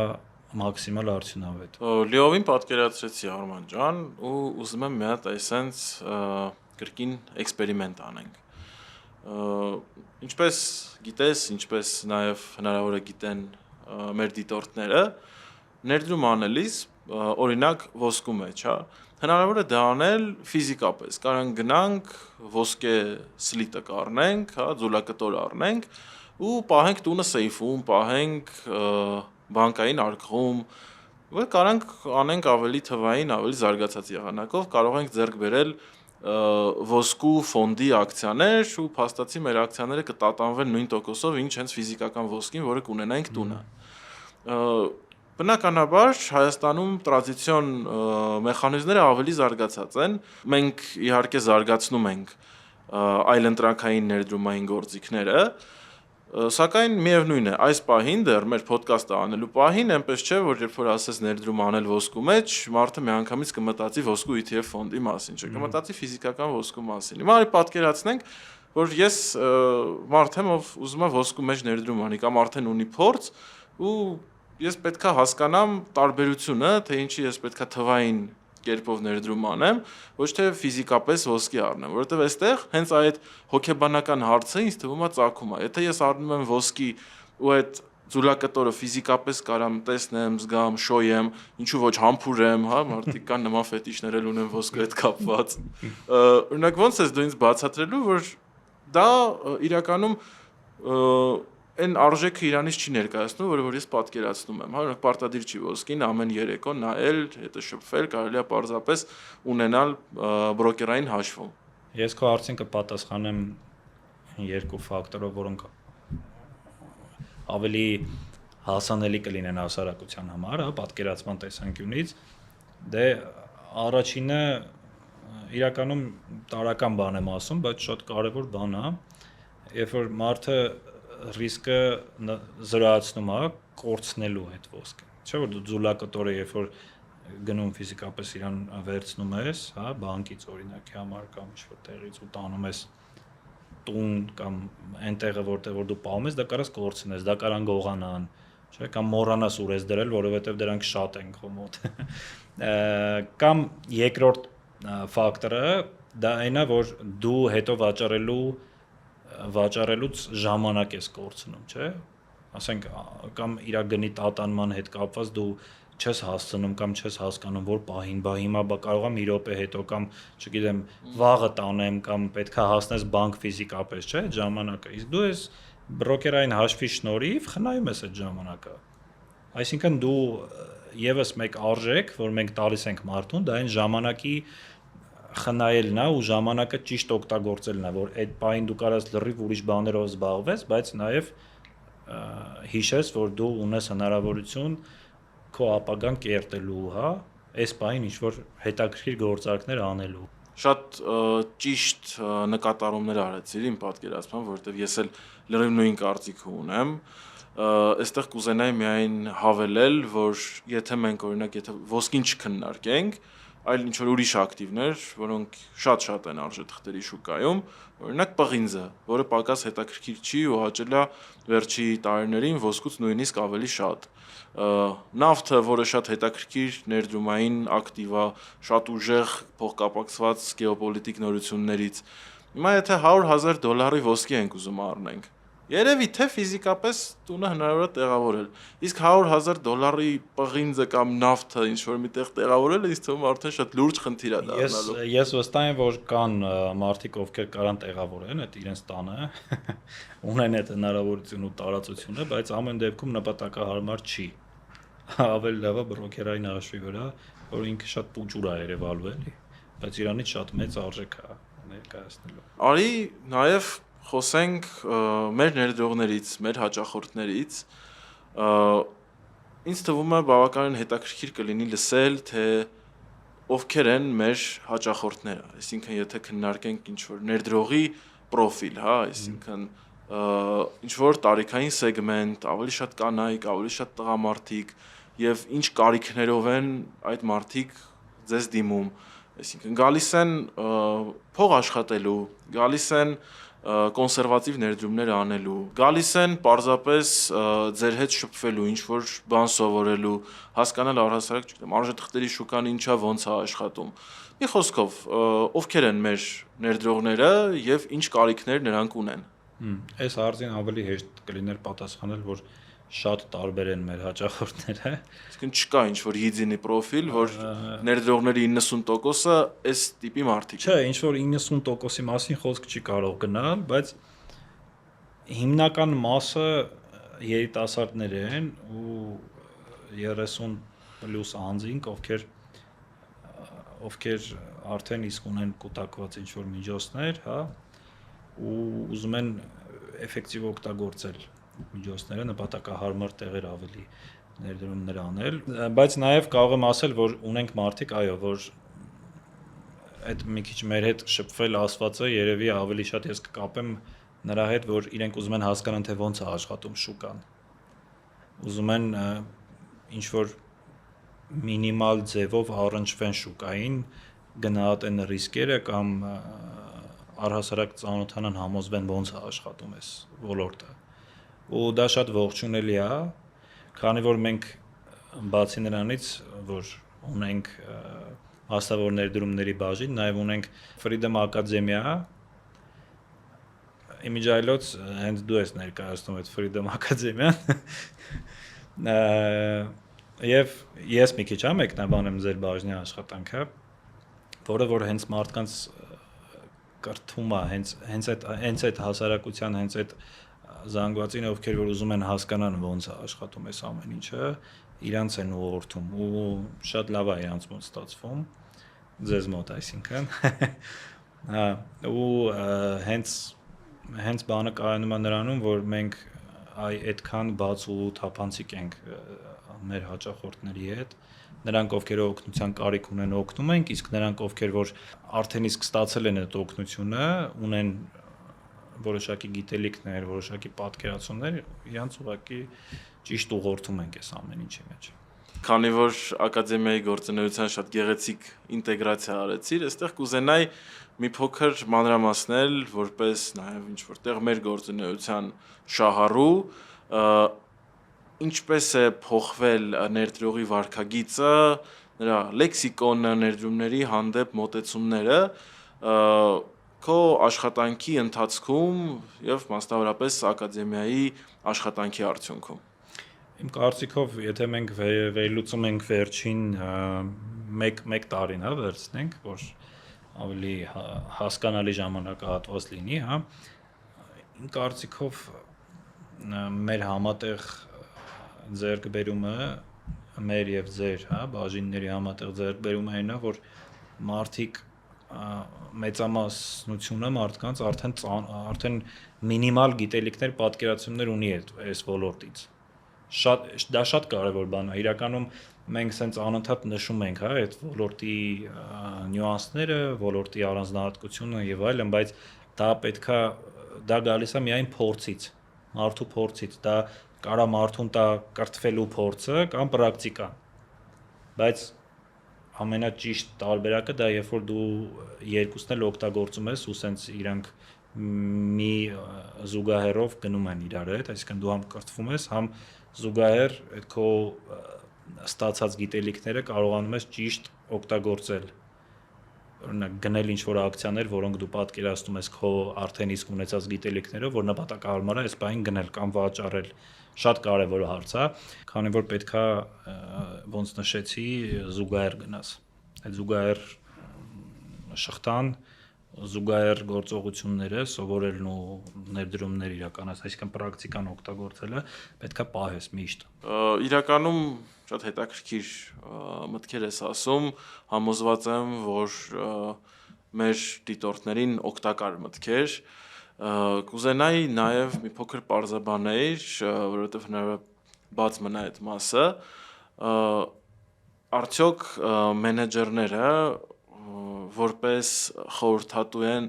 մաքսիմալ արդյունավետ։ Լիովին պատկերացրեցի Արման ջան, ու ուզում եմ մի հատ այսենց կրկին էքսպերիմենտ անենք։ Ինչպես գիտես, ինչպես նաև հնարավոր է գիտեն մեր դիտորդները, ներդրում անելիս օրինակ ոսկու մեջ, հա, հնարավոր է դա անել ֆիզիկապես։ Կարան գնանք ոսկե սլիտը կառնենք, հա, ձուլակտոր առնենք ու պահենք տունը սեյֆում, պահենք բանկային արկղում, ու կարանք անենք ավելի թվային, ավելի զարգացած եղանակով, կարող ենք ձեռք բերել ոսկու ֆոնդի ակցիաներ ու փաստացի մեր ակցիաները կտատանվեն նույն տոկոսով, ինչ հենց ֆիզիկական ոսկին, որը կունենայինք տունը։ Բնականաբար Հայաստանում տրադիցիոն մեխանիզմները ավելի զարգացած են։ Մենք իհարկե զարգացնում ենք այլընտրանքային ներդրումային գործիքները, սակայն միևնույն է, այս պահին դեռ մեր ոդկասթը անելու պահին այնպես չէ, որ երբ որ ասես ներդրում անել ոսկու մեջ, մարդը միանգամից կմտածի ոսկու ETF ֆոնդի մասին, չէ, կմտածի ֆիզիկական ոսկու մասին։ Հիմա արի պատկերացնենք, որ ես մարդ եմ, ով ուզում է ոսկու մեջ ներդրում անի, կամ արդեն ունի փորձ, ու ես պետքա հասկանամ տարբերությունը, թե ինչի ես պետքա թվային կերպով ներդրում անեմ, ոչ թե ֆիզիկապես ոսկի առնեմ, որովհետև այստեղ հենց այդ հոգեբանական հարցը ինձ թվում է ծագում է։ Եթե ես առնում եմ ոսկի ու այդ ձուլակտորը ֆիզիկապես կարամ տեսնեմ, զգամ, շոյեմ, ինչու ոչ համբուրեմ, հա, մարդիկ կան նման ֆետիշներ էլ ունեն ոսկու հետ կապված։ Օրինակ ոնց ես դու ինձ բացատրելու, որ դա իրականում այն արժեքը իրանից չի ներկայացնում, որը որ ես պատկերացնում եմ, հա, օրինակ պարտադիր չի ոսկին ամեն երեկո նայել, հետը շփվել, կարելի է պարզապես ունենալ բրոկերային հաշվում։ Ես քո հարցին կպատասխանեմ երկու ֆակտորով, որոնք ավելի հասանելի կլինեն հասարակության համար, հա, պատկերացման տեսանկյունից։ Դե առաջինը իրականում տարական բան եմ ասում, բայց շատ կարևոր բան է, երբ որ մարդը ռիսկը զրոացնում է կորցնելու այդ ոսկը։ Չէ՞ որ դու ձուլակտորը երբ որ գնում ֆիզիկապես իրան վերցնում ես, հա, բանկից օրինակի համար կամ ինչ-որ տեղից ու տանում ես տուն կամ այն տեղը որտեղ որ դու պահում ես, դա կարաս կորցնես, դա կարան գողանան, չէ՞, կամ մոռանաս ուր ես դրել, որովհետև դրանք շատ են քո մոտ։ Կամ երկրորդ ֆակտորը դա այն է, որ դու հետո վաճառելուց ժամանակ ես կորցնում, չէ՞։ Ասենք կամ իր գնի տատանման հետ կապված դու չես հասցնում կամ չես հասկանում որ պահին, բա հիմա կարող եմ 3 րոպե հետո կամ չգիտեմ վաղը տանեմ կամ պետքա հասնես բանկ ֆիզիկապես, չէ՞, ժամանակը։ Իսկ դու ես բրոկերային հաշվի շնորհիվ խնայում ես այդ ժամանակը։ Այսինքն դու եւս մեկ արժեք, որ մենք տալիս ենք մարդուն, դա այն ժամանակի խնայելն է ու ժամանակը ճիշտ օգտագործելն է, որ այդ պահին դու կարաս լրիվ ուրիշ բաներով զբաղվես, բայց նաև հիշես, որ դու ունես հնարավորություն քո ապագան կերտելու, հա, այս պահին ինչ որ հետաքրքիր գործարքներ անելու։ Շատ ճիշտ նկատառումներ արեցիր իմ պատկերացման, որովհետև ես էլ լրիվ նույն կարծիքը ունեմ։ Այստեղ կուզենայի միայն հավելել, որ եթե մենք օրինակ եթե ոսկին չքննարկենք, այլ ինչ որ ուրիշ ակտիվներ, որոնք շատ են արժեթղթերի շուկայում, օրինակ պղինձը, որը պակաս հետաքրքիր չի ու հաճել է վերջի տարիներին ոսկուց նույնիսկ ավելի շատ։ Նավթը, որը շատ հետաքրքիր ներդրումային ակտիվ է, շատ ուժեղ փոխկապակցված գեոպոլիտիկ նորություններից։ Հիմա եթե $100,000 ոսկի ենք ուզում առնենք, երևի թե ֆիզիկապես տունը հնարավոր է տեղավորել։ Իսկ $100,000 պղինձը կամ նավթը ինչ որ միտեղ տեղավորելը ինձ թվում է արդեն շատ լուրջ խնդիր է դառնալու։ Ես վստահ եմ, որ կան մարդիկ, ովքեր կարան տեղավորեն այդ իրենց տանը, ունեն այդ հնարավորություն ու տարածությունը, բայց ամեն դեպքում նպատակահարմար չի։ Ավելի լավ է բրոկերային հաշվի վրա, որ ինքը շատ պուճուր է երևալու էլի, բայց իրանից շատ մեծ արժեք է ներկայացնելու։ Արի նաև խոսենք մեր ներդրողներից, մեր հաճախորդներից, ինձ թվում է բավականին հետաքրքիր կլինի լսել, թե ովքեր են մեր հաճախորդները, այսինքն եթե քննարկենք ինչ-որ ներդրողի պրոֆիլ, հա, այսինքն ինչ-որ տարիքային սեգմենտ, ավելի շատ կանայք, ավելի շատ տղամարդիկ եւ ինչ կարիքներով են այդ մարդիկ ձեզ դիմում, այսինքն գալիս են փող աշխատելու, գալիս են կոնսերվատիվ ներդրումներ անելու։ Գալիս են պարզապես ձեր հետ շփվելու, ինչ որ բան սովորելու, հասկանալ առհասարակ, չգիտեմ, արժեթղթերի շուկան ինչա, ոնց է աշխատում։ Մի խոսքով, ովքեր են մեր ներդրողները եւ ինչ կարիքներ նրանք ունեն։ Այս հարցին ավելի հեշտ կլիներ պատասխանել, որ շատ տարբեր են մեր հաճախորդները։ Իսկն չկա ինչ որ հիձինի պրոֆիլ, որ ներդրողների 90%-ը այս տիպի մարդիկ Չէ, ինչ որ 90%-ի մասին խոսք չի կարող գնալ, բայց հիմնական մասը երիտասարդներ են ու 30 պլյուս անձինք, ովքեր արդեն իսկ ունեն կուտակված ինչ որ միջոցներ, հա, ու ուզում են էֆեկտիվ օգտագործել միջոցները, նպատակահարմար տեղեր ավելի ներդրումներ անել, բայց նաև կարող եմ ասել, որ ունենք մարդիկ, այո, որ այդ մի քիչ մեր հետ շփվել ասվածը երևի ավելի շատ ես կկապեմ նրա հետ, որ իրենք ուզում են հասկանան, թե ոնց է աշխատում շուկան։ Ուզում են ինչ որ մինիմալ ձևով առնչվեն շուկային, գնահատեն ռիսկերը կամ առհասարակ ծանոթանան, համոզվեն ոնց է աշխատում այս ոլորտը։ Ու դա շատ ողջունելի է, քանի որ մենք բացի նրանից, որ ունենք հաստավոր ներդրումների բաժին, նաև ունենք Freedom Academy-ը, իմիջայլոց հենց դու ես ներկայացնում այդ Freedom Academy-ն, եւ ես մի քիչ մեկնաբանեմ ձեր բաժնի աշխատանքը, որը որ հենց մարդկանց կրթում է, հենց այդ հասարակության, հենց այդ զանգվածին, ովքեր որ ուզում են հասկանան ոնց է աշխատում այս ամեն ինչը, իրանց են ուղղորդում ու շատ լավ է իրանց մոտ ստացվում, ձեզ մոտ, այսինքն, ու հենց բանը կայանում է նրանում, որ մենք այդքան բաց ու թափանցիկ ենք մեր հաճախորդների հետ, նրանք ովքեր օգնության կարիք ունեն օգնում ենք, իսկ նրանք ովքեր որ արդեն իսկ ստացել են այդ օգնությունը, ունեն որոշակի գիտելիքներ, որոշակի պատկերացումներ, իրանց ուղղակի ճիշտ ուղղորդում ենք այս ամեն ինչի մեջ։ Քանի որ ակադեմիայի գործունեության շատ գեղեցիկ ինտեգրացիա արեցիր, այստեղ կուզենայի մի փոքր մանրամասնել, որպես նաև ինչ որտեղ մեր գործունեության շահառու, ինչպես է փոխվել ներդրողի վարքագիծը, նրա լեքսիկոնը, ներդրումների հանդեպ մոտեցումները, քո աշխատանքի ընթացքում եւ մասնավորապես ակադեմիայի աշխատանքի արդյունքում։ Իմ կարծիքով, եթե մենք վերլուծում ենք վերջին 1 տարին, հա, վերցնենք, որ ավելի հասկանալի ժամանակահատված լինի, հա, իմ կարծիքով մեր համատեղ ձեռքբերումը, մեր եւ ձեր, հա, բաժինների համատեղ ձեռքբերումը այնա, որ մարդիկ մեծամասնությունը մարդկանց արդեն մինիմալ գիտելիքներ, պատկերացումներ ունի այս ոլորտից։ Դա շատ կարևոր բան է։ Իրականում մենք սենց անընդհատ նշում ենք, հա, այդ ոլորտի նյուանսները, ոլորտի առանձնահատկությունը եւ այլն, բայց դա գալիս է միայն փորձից, մարդու փորձից, դա կարա մարդուն տա կրթվելու փորձը կամ պրակտիկան։ Բայց ամենաճիշտ տարբերակը դա երբ որ դու երկուսն էլ օգտագործում ես ու սենց իրանք մի զուգահեռով գնում են իրար հետ, այսինքն դու համ կրթվում ես, համ զուգահեռ այդ քո ստացած գիտելիքները կարողանում ես ճիշտ օգտագործել։ Օրինակ գնել ինչ-որ ակցիաներ, որոնք դու պատկերացնում ես քո արդեն իսկ ունեցած գիտելիքներով, որ նպատակահարմար է այս բանին գնել կամ վաճառել։ Շատ կարևոր հարց է, քանի որ պետքա ոնց նշեցի, զուգահեռ գնաս։ Այդ զուգահեռ շղթան, զուգահեռ գործողությունները, սովորելն ու ներդրումներ իրականացնել, այսինքն պրակտիկան օգտագործելը պետքա պահես միշտ։ Իրականում շատ հետաքրքիր մտքեր ես ասում, համոզված եմ, որ մեր դիտորդներին օգտակար մտքեր, կուզենայի նաև մի փոքր պարզաբաներ, որովհետև հնարավոր բաց մնա այդ մասը, արդյոք մենեջերները որպես խորհրդատու են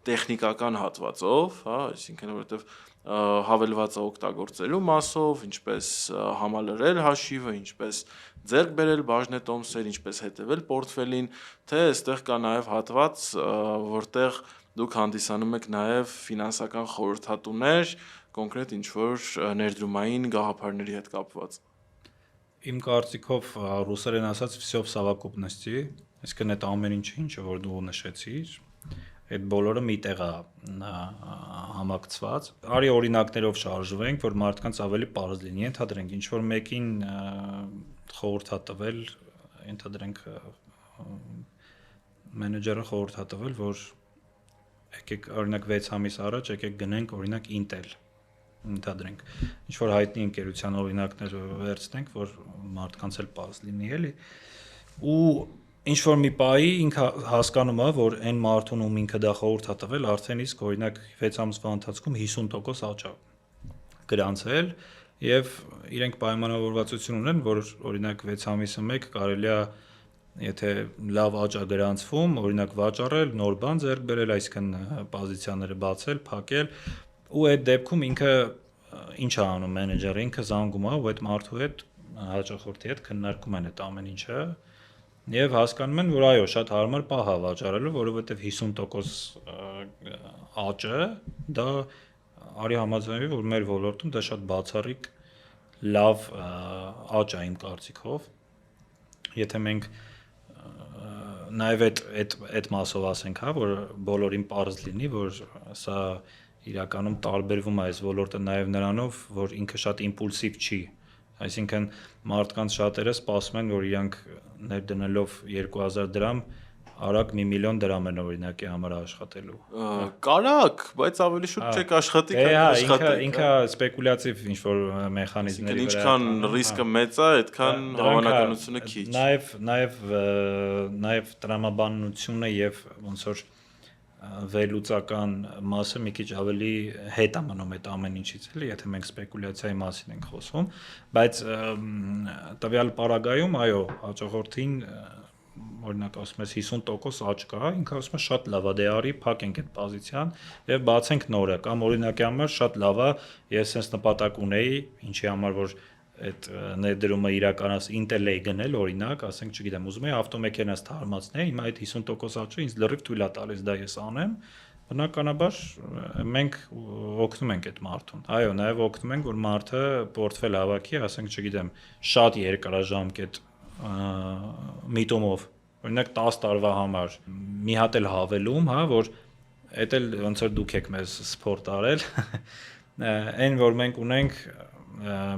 տեխնիկական հատվածով, հա, այսինքն որովհետև հավելվածը օգտագործելու մասով, ինչպես համալրել հաշիվը, ինչպես ձեռք բերել բաժնետոմսեր, ինչպես հետևել պորտֆելին, թե այստեղ կա նաև հատված, որտեղ դուք հանդիսանում եք նաև ֆինանսական խորհրդատուներ, կոնկրետ ինչ-որ ներդրումային գաղափարների հետ կապված։ Իմ կարծիքով ռուսերեն ասած всё в совокупности, այսինքն այդ ամեն ինչը որ դու նշեցիր, այդ բոլորը մի տեղ է համակցված։ Արի օրինակներով շարժվենք, որ մարդկանց ավելի պարզ լինի։ Ենթադրենք, ինչ որ մեկին խորհուրդ է տվել, ենթադրենք մենեջերը խորհուրդ է տվել, որ եկեք օրինակ 6 ամիս առաջ եկեք գնենք օրինակ Intel, ենթադրենք, ինչ որ հայտնի ընկերության օրինակներ վերցնենք, որ մարդկանց էլ պարզ լինի, էլի։ Ու ինչ որ մի պահի ինքը հասկանում է, որ այն մարդուն ում ինքը դա խորհուրդ է տվել, արդեն իսկ օրինակ 6 ամսվա ընթացքում 50% աճ է գրանցել եւ իրենք պայմանավորվածություն ունեն, որ օրինակ 6 ամիսը մեկ կարելի է եթե լավ աճ է գրանցվում, օրինակ վաճառել, նոր բան ձեռք բերել, այսինքն պոզիցիաները բացել, փակել, ու այդ դեպքում ինքը ինչ է անում մենեջերը, ինքը զանգում է ու այդ մարդու հետ հաճախորդի հետ քննարկում են այդ ամեն ինչը եւ հասկանում են, որ այո, շատ հարմար պահ է վաճառելու, որովհետեւ 50% աճը դա արի համաձայնվի, որ մեր ոլորտում դա շատ բացառիկ լավ աճ է իմ կարծիքով։ Եթե մենք նաև այդ մասով ասենք, հա, որ բոլորին պարզ լինի, որ սա իրականում տարբերվում է այս ոլորտը նաև նրանով, որ ինքը շատ իմպուլսիվ չի, այսինքն մարդկանց շատերը սպասում են, որ իրանք ներդնելով 2000 դրամ արագ 1 միլիոն դրամ են օրինակի համար աշխատելու։ Կարակ, բայց ավելի շուտ չեք աշխատի, ինքը սպեկուլյատիվ ինչ որ մեխանիզմների վրա։ Ինչքան ռիսկը մեծ է, այդքան հավանականությունը քիչ։ Նաև տրամաբանությունը եւ ոնց որ վերլուծական մասը մի քիչ ավելի հետ է մնում այդ ամեն ինչից, էլի, եթե մենք սպեկուլյացիայի մասին ենք խոսում, բայց տվյալ պարագայում, այո, հաջողորդին օրինակ ասում ես 50% աճ կա, ինքը ասում է շատ լավ է, դե արի փակենք այդ պոզիցիան եւ բացենք նորը, կամ օրինակի համար շատ լավ է, ես sense նպատակ ունեի, ինչի համար որ այդ ներդրումը իրականաց Intel-ի գնել, օրինակ, ասենք, չգիտեմ, ուզում եի ավտոմեքենաս թարմացնել, հիմա այդ 50% աճը ինձ լրիվ թույլ է տալիս դա ես անեմ, բնականաբար մենք օգնում ենք այդ մարդուն։ Այո, նաև օգնում ենք, որ մարդը պորտֆել հավաքի, ասենք, չգիտեմ, շատ երկարաժամկետ միտումով, օրինակ 10 տարվա համար մի հատ էլ հավելում, հա, որ այդ էլ ոնց որ դուք եք մեզ սպորտ արել, այն որ մենք ունենք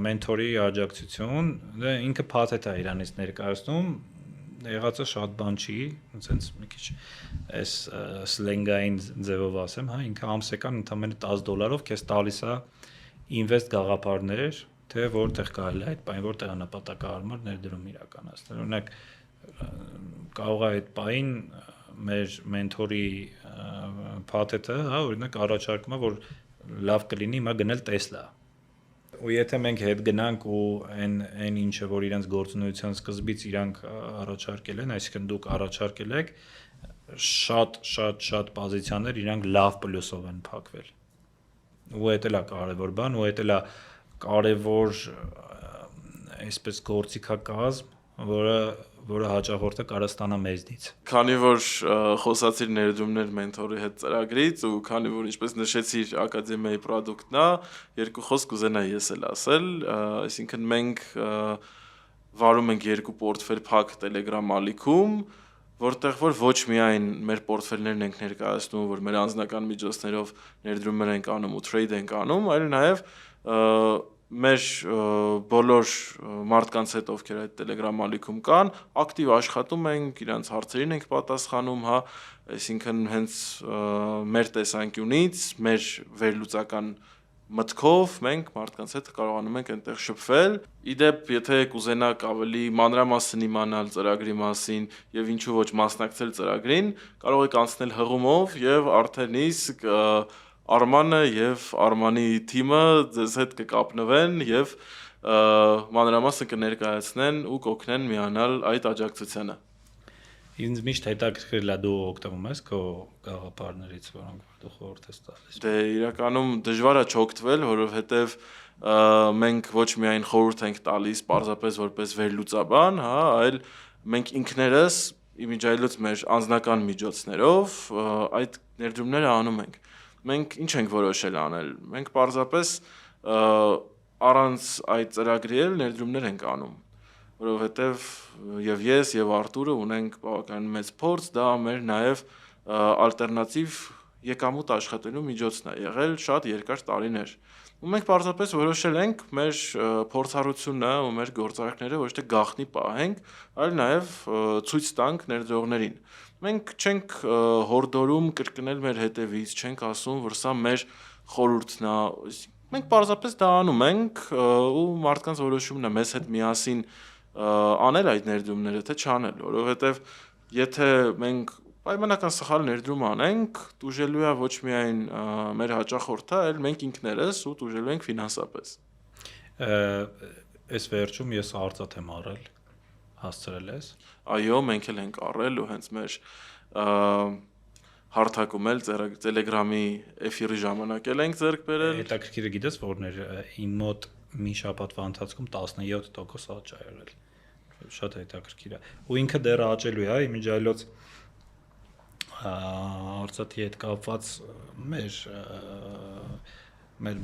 մենթորի աջակցություն, դա ինքը փաթեթ է իրանից ներկայացնում, եղածը շատ բան չի, ասենց մի քիչ այս սլենգային ձևով ասեմ, հա, ինքը ամսական ընդամենը $10 քեզ տալիս է ինվեստ գաղափարներ, թե որտեղ կարելի է այդ բանը, որտեղ է նպատակահարմար ներդրում իրականացնել։ Օրինակ կարող է այդ բային մեր մենթորի փաթեթը, հա, օրինակ առաջարկում է, որ լավ կլինի հիմա գնել Tesla։ Ու եթե մենք հետ գնանք ու այն ինչը որ իրենց գործունեության սկզբից իրանք առաջարկել են, այսինքն դուք առաջարկել եք, շատ պոզիցիաներ իրանք լավ պլյուսով են փակվել։ Ու դա էլ է կարևոր բան, ու դա էլ է կարևոր այսպես գործիքակազմ, որը հաճախորդը կարող ստանա մեզնից։ Քանի որ խոսացիր ներդրումներ մենթորի հետ ծրագրից ու քանի որ ինչպես նշեցիր ակադեմիայի product-ն է, երկու խոսք կուզենայի ես էլ ասել, այսինքն մենք վարում ենք երկու պորտֆել փակ Telegram ալիքում, որտեղ որ ոչ միայն մեր պորտֆելներն ենք ներկայացնում, որ մեր անձնական միջոցներով ներդրումներ ենք անում ու trade ենք անում, այլ նաև մեր բոլոր մարդկանց հետ ովքեր այդ Telegram ալիքում կան, ակտիվ աշխատում ենք, իրանց հարցերին ենք պատասխանում, հա, այսինքն հենց մեր տեսանկյունից, մեր վերլուծական մտքով մենք մարդկանց հետ կարողանում ենք այնտեղ շփվել։ Իդեպ, եթե կուզենաք ավելի մանրամասն իմանալ ծրագրի մասին եւ ինչու ոչ մասնակցել ծրագրին, կարող եք անցնել հղումով եւ արդեն իսկ Արմանը եւ Արմանի թիմը ձեզ հետ կկապնվեն եւ մանրամասն կներկայացնեն ու կօգնեն միանալ այդ աջակցությանը։ Ինձ միշտ հետաքրքրել է դու օգտվում ես քո գաղափարներից, որոնք դու խորհուրդ ես տալիս։ Դե իրականում դժվար է չօգտվել, որովհետեւ մենք ոչ միայն խորհուրդ ենք տալիս պարզապես որպես վերլուծաբան, հա, այլ մենք ինքներս իմիջիայլոց մեր անձնական միջոցներով այդ ներդրումները անում ենք։ Մենք ինչ ենք որոշել անել։ Մենք պարզապես առանց այդ ծրագրի էլ ներդրումներ ենք անում, որովհետև եւ ես եւ Արտուրը ունենք բավական մեծ փորձ, դա մեր նաեւ ալտերնատիվ եկամուտ աշխատելու միջոցն է եղել շատ երկար տարիներ։ Ու մենք պարզապես որոշել ենք մեր փորձառությունը ու մեր գործարքները ոչ թե գաղտնի պահենք, այլ նաեւ ցույց տանք ներդրողներին։ Մենք չենք հորդորում կրկնել մեր հետևից, չենք ասում, որ սա մեր խորհուրդն է։ Մենք պարզապես դա անում ենք ու մարդկանց որոշումն է մեզ հետ միասին անել այդ ներդրումները, թե չանել, որովհետև եթե մենք պայմանական սխալ ներդրում անենք, տուժելու է ոչ միայն մեր հաճախորդը, այլ մենք ինքներս ու տուժելու ենք ֆինանսապես։ Այս վերջում ես արծաթ եմ առել, հասցրել ես։ Այո, մենք էլ ենք առել ու հենց մեր հարթակում էլ Telegram-ի էֆիրի ժամանակ էլ ենք ձեռք բերել։ Հետաքրքիրը գիտես որն էր, իմ մոտ մի շաբաթվա ընթացքում 17% աճ ա եղել։ Շատ հետաքրքիր է։ Ու ինքը դեռ աճելու է, իմիջիայլոց արծաթի հետ կապված մեր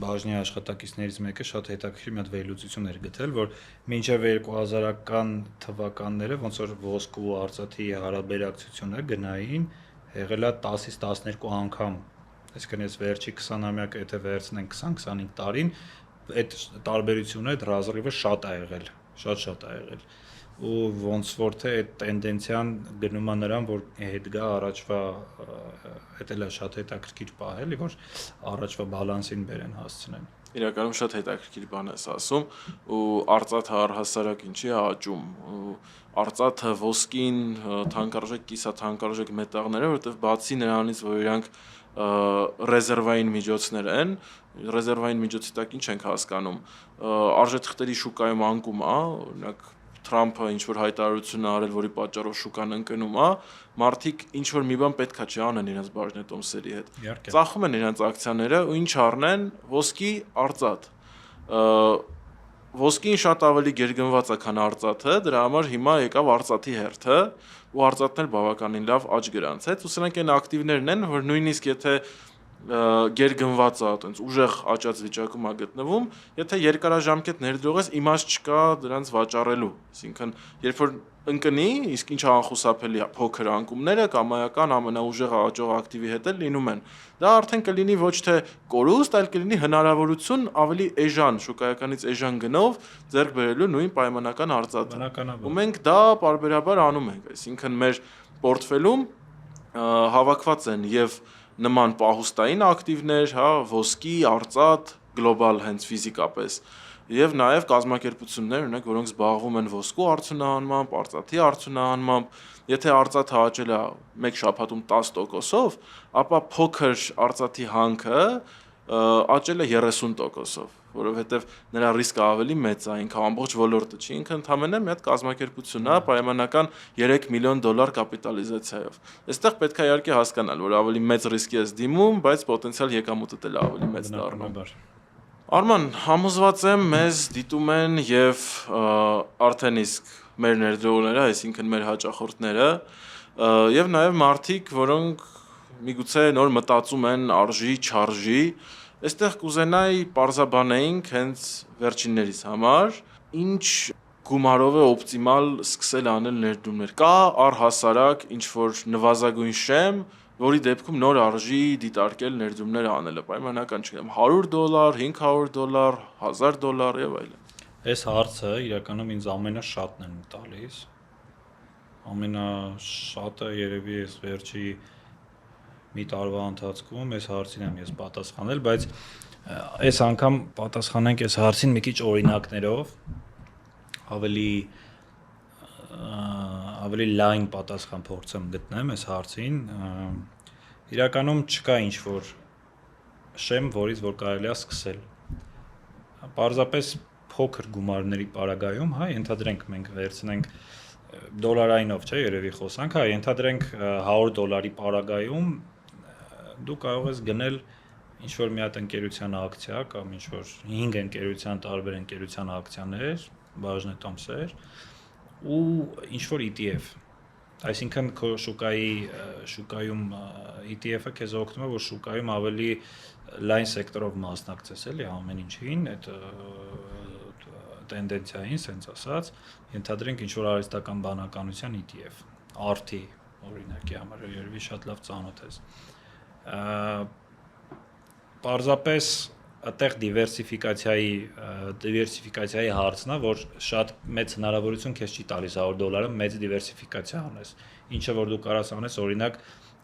բաժնի աշխատակիցներից մեկը շատ հետաքրքիր մի հատ վերլուծություն էր գտել, որ մինչև 2000-ական թվականները ոնց որ ոսկու ու արծաթի հարաբերակցությունը գնային եղել է 10-ից 12 անգամ, այսինքն ես վերջի 20-ամյակը եթե վերցնենք 20-25 տարին, այդ տարբերությունը այդ ռազրիվը շատ ա եղել, շատ ա եղել։ Ու ոնց որ թե այդ տենդենցիան գնում է նրան, որ հետ գա առաջվա հետ էլ է շատ հետաքրքիր պահել, որ առաջվա բալանսին բերեն հասցնեն։ Իրականում շատ հետաքրքիր բան ես ասում ու արծաթը առհասարակ ինչի է աճում ու արծաթը, ոսկին, թանկարժեք, կիսաթանկարժեք մետաղները, որովհետև բացի նրանից, որ իրանք ռեզերվային միջոցներ են, ռեզերվային միջոցի տակ ինչ ենք հասկանում, արժեթղթերի շուկայում անկում է, օրինակ Թրամփը ինչ որ հայտարարություն արել, որի պատճառով շուկան ընկնում է, մարդիկ ինչ որ մի բան պետքա չի անեն իրենց բաժնետոմսերի հետ։ Ծախում են իրենց ակցիաները ու ինչ առնեն, ոսկի, արծաթ։ Ոսկին շատ ավելի գերգնված է, քան արծաթը, դրա համար հիմա եկավ արծաթի հերթը, ու արծաթն էլ բավականին լավ աճ գրանցեց, ու սրանք այն ակտիվներն են, որ նույնիսկ եթե գերգնված է, այտենց ուժեղ աճած վիճակում է գտնվում, եթե երկարաժամկետ ներդրող ես, իմաստ չկա դրանց վաճառելու։ Այսինքն, երբ որ ընկնի, իսկ ինչ անխուսափելի է, փոքր անկումները կամայական ամենաուժեղ աճող ակտիվի հետ էլ լինում են։ Դա արդեն կլինի ոչ թե կորուստ, այլ կլինի հնարավորություն ավելի էժան, շուկայականից էժան գնով ձեռք բերելու նույն պայմանական արծաթը։ Ու մենք դա պարբերաբար անում ենք, այսինքն մեր պորտֆելում հավաքված են եւ նման պահուստային ակտիվներ, հա, ոսկի, արծաթ, գլոբալ հենց ֆիզիկապես, եւ նաեւ կազմակերպություններ, օրինակ, որոնք զբաղվում են ոսկու արդյունահանմամբ, արծաթի արդյունահանմամբ, եթե արծաթը աճել է մեկ շաբաթում 10%-ով, ապա փոքր արծաթի հանքը աճել է 30%-ով, որովհետեւ նրա ռիսկը ավելի մեծ է, ինքը ամբողջ ոլորտը չի, ինքը ընդհանրապես մի հատ կազմակերպություն է, պայմանական $3 միլիոն կապիտալիզացիայով։ Այստեղ պետք է իհարկե հասկանալ, որ ավելի մեծ ռիսկի ես դիմում, բայց պոտենցիալ եկամուտը դեռ ավելի մեծ դառնում։ Արման, համոզված եմ, մեզ դիտում են եւ արդեն իսկ մեր ներդրողները, այսինքն մեր հաճախորդները, եւ նաեւ մարդիկ, որոնք միգուցե նոր մտածում են արժի, չարժի, այստեղ կուզենայի պարզաբանեինք հենց վերջիններից համար, ինչ գումարով է օպտիմալ սկսել անել ներդրումներ։ Կա առհասարակ ինչ որ նվազագույն շեմ, որի դեպքում նոր արժի դիտարկել ներդրումներ անելը, պայմանական չգիտեմ, $100, $500, $1000 եւ այլն։ Այս հարցը իրականում ինձ ամենաշատն են տալիս։ Ամենաշատը երևի էս վերջի մի տարվա ընթացքում այս հարցին եմ ես պատասխանել, բայց այս անգամ պատասխանենք այս հարցին մի քիչ օրինակներով, ավելի լայն պատասխան փորձեմ գտնեմ այս հարցին։ Իրականում չկա ինչ որ շեմ, որից որ կարելի է սկսել։ Պարզապես փոքր գումարների պարագայում, հա, ենթադրենք մենք վերցնենք դոլարայինով, չէ, երևի խոսանք, հա, ենթադրենք $100 պարագայում դու կարող ես գնել ինչ որ մի հատ ընկերության ակցիա կամ ինչ որ 5 ընկերության տարբեր ընկերության ակցիաներ, բաժնետոմսեր ու ինչ որ ETF Այսինքն քո շուկայում ETF-ը քեզ օգնում է, որ շուկայում ավելի լայն սեկտորով մասնակցես, էլի ամեն ինչին, այդ տենդենցիային, sense ասած, ենթադրենք ինչ որ արհեստական բանականության ETF, RT օրինակի համար երևի շատ լավ ծանոթ ես։ Պարզապես այդտեղ դիվերսիֆիկացիայի հարցն է, որ շատ մեծ հնարավորություն քեզ չի տալիս $100 մեծ դիվերսիֆիկացիա անես։ Ինչը որ դու կարաս անես, օրինակ